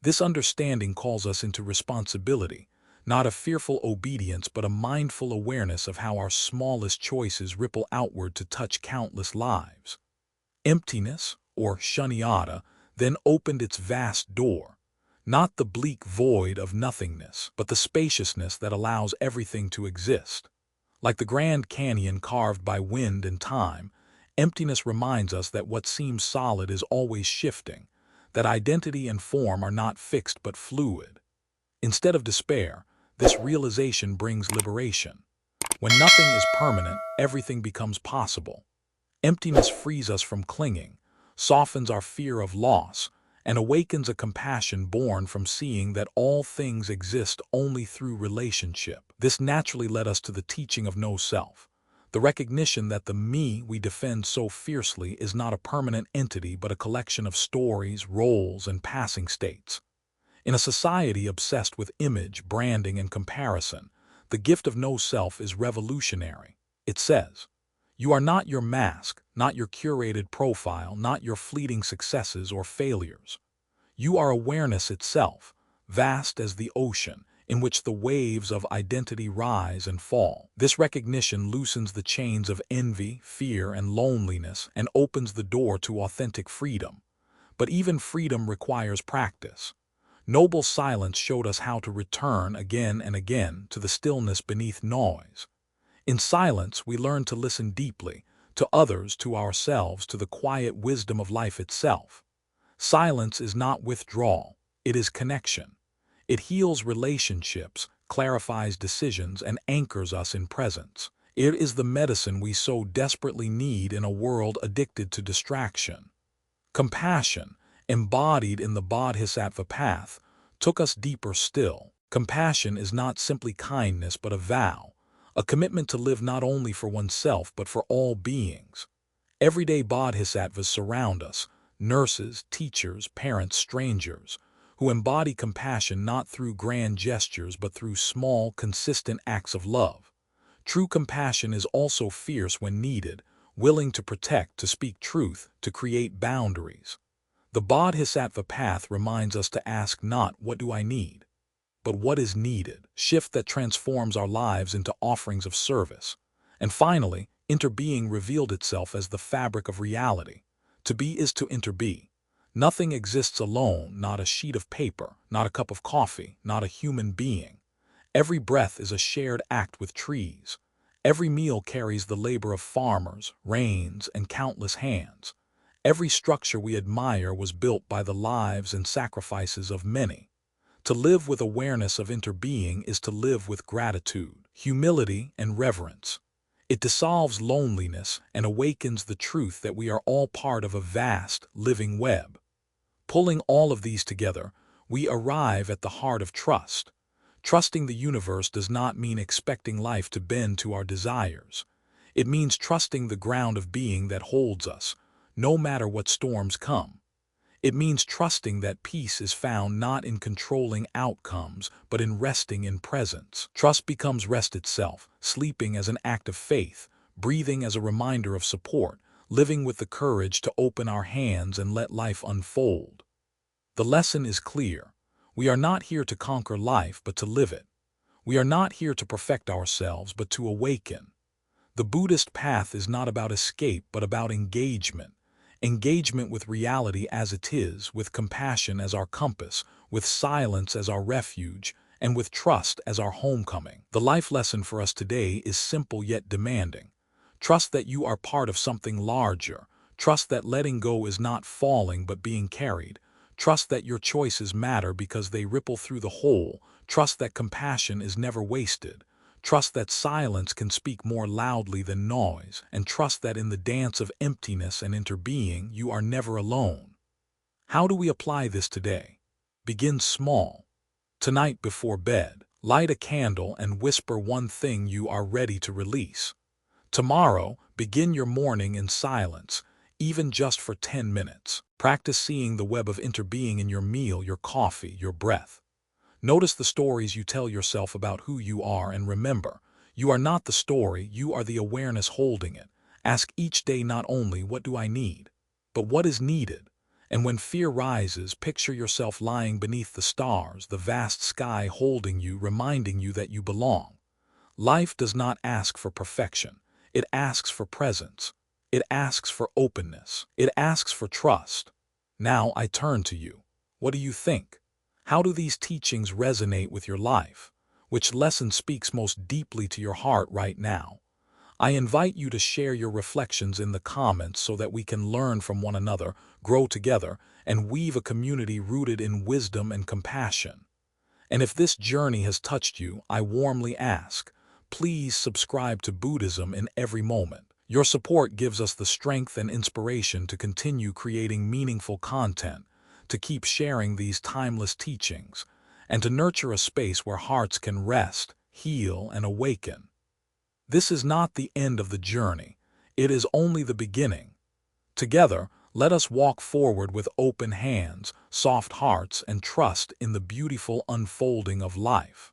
This understanding calls us into responsibility, not a fearful obedience but a mindful awareness of how our smallest choices ripple outward to touch countless lives. Emptiness, or shunyata, then opened its vast door, not the bleak void of nothingness, but the spaciousness that allows everything to exist. Like the Grand Canyon carved by wind and time, emptiness reminds us that what seems solid is always shifting, that identity and form are not fixed but fluid. Instead of despair, this realization brings liberation. When nothing is permanent, everything becomes possible. Emptiness frees us from clinging, softens our fear of loss, and awakens a compassion born from seeing that all things exist only through relationship. This naturally led us to the teaching of no self, the recognition that the me we defend so fiercely is not a permanent entity but a collection of stories, roles, and passing states. In a society obsessed with image, branding, and comparison, the gift of no self is revolutionary. It says, "You are not your mask, not your curated profile, not your fleeting successes or failures. You are awareness itself, vast as the ocean, in which the waves of identity rise and fall." This recognition loosens the chains of envy, fear, and loneliness and opens the door to authentic freedom. But even freedom requires practice. Noble silence showed us how to return again and again to the stillness beneath noise. In silence, we learn to listen deeply, to others, to ourselves, to the quiet wisdom of life itself. Silence is not withdrawal, it is connection. It heals relationships, clarifies decisions, and anchors us in presence. It is the medicine we so desperately need in a world addicted to distraction. Compassion, embodied in the Bodhisattva path, took us deeper still. Compassion is not simply kindness but a vow, a commitment to live not only for oneself but for all beings. Everyday bodhisattvas surround us, nurses, teachers, parents, strangers, who embody compassion not through grand gestures but through small, consistent acts of love. True compassion is also fierce when needed, willing to protect, to speak truth, to create boundaries. The Bodhisattva path reminds us to ask not "what do I need?" but "what is needed?" Shift that transforms our lives into offerings of service. And finally, interbeing revealed itself as the fabric of reality. To be is to interbe. Nothing exists alone, not a sheet of paper, not a cup of coffee, not a human being. Every breath is a shared act with trees. Every meal carries the labor of farmers, rains, and countless hands. Every structure we admire was built by the lives and sacrifices of many. To To live with awareness of interbeing is to live with gratitude, humility, and reverence. It dissolves loneliness and awakens the truth that we are all part of a vast, living web. Pulling all of these together, we arrive at the heart of trust. Trusting the universe does not mean expecting life to bend to our desires. It means trusting the ground of being that holds us, no matter what storms come. It means trusting that peace is found not in controlling outcomes, but in resting in presence. Trust becomes rest itself, sleeping as an act of faith, breathing as a reminder of support, living with the courage to open our hands and let life unfold. The lesson is clear. We are not here to conquer life, but to live it. We are not here to perfect ourselves, but to awaken. The Buddhist path is not about escape, but about engagement. Engagement with reality as it is, with compassion as our compass, with silence as our refuge, and with trust as our homecoming. The life lesson for us today is simple yet demanding. Trust that you are part of something larger. Trust that letting go is not falling but being carried. Trust that your choices matter because they ripple through the whole. Trust that compassion is never wasted. Trust that silence can speak more loudly than noise, and trust that in the dance of emptiness and interbeing, you are never alone. How do we apply this today? Begin small. Tonight before bed, light a candle and whisper one thing you are ready to release. Tomorrow, begin your morning in silence, even just for 10 minutes. Practice seeing the web of interbeing in your meal, your coffee, your breath. Notice the stories you tell yourself about who you are, and remember, you are not the story, you are the awareness holding it. Ask each day not only what do I need, but what is needed. And when fear rises, picture yourself lying beneath the stars, the vast sky holding you, reminding you that you belong. Life does not ask for perfection. It asks for presence. It asks for openness. It asks for trust. Now I turn to you. What do you think? How do these teachings resonate with your life? Which lesson speaks most deeply to your heart right now? I invite you to share your reflections in the comments so that we can learn from one another, grow together, and weave a community rooted in wisdom and compassion. And if this journey has touched you, I warmly ask, please subscribe to Buddhism in every moment. Your support gives us the strength and inspiration to continue creating meaningful content, to keep sharing these timeless teachings, and to nurture a space where hearts can rest, heal, and awaken. This is not the end of the journey. It is only the beginning. Together, let us walk forward with open hands, soft hearts, and trust in the beautiful unfolding of life.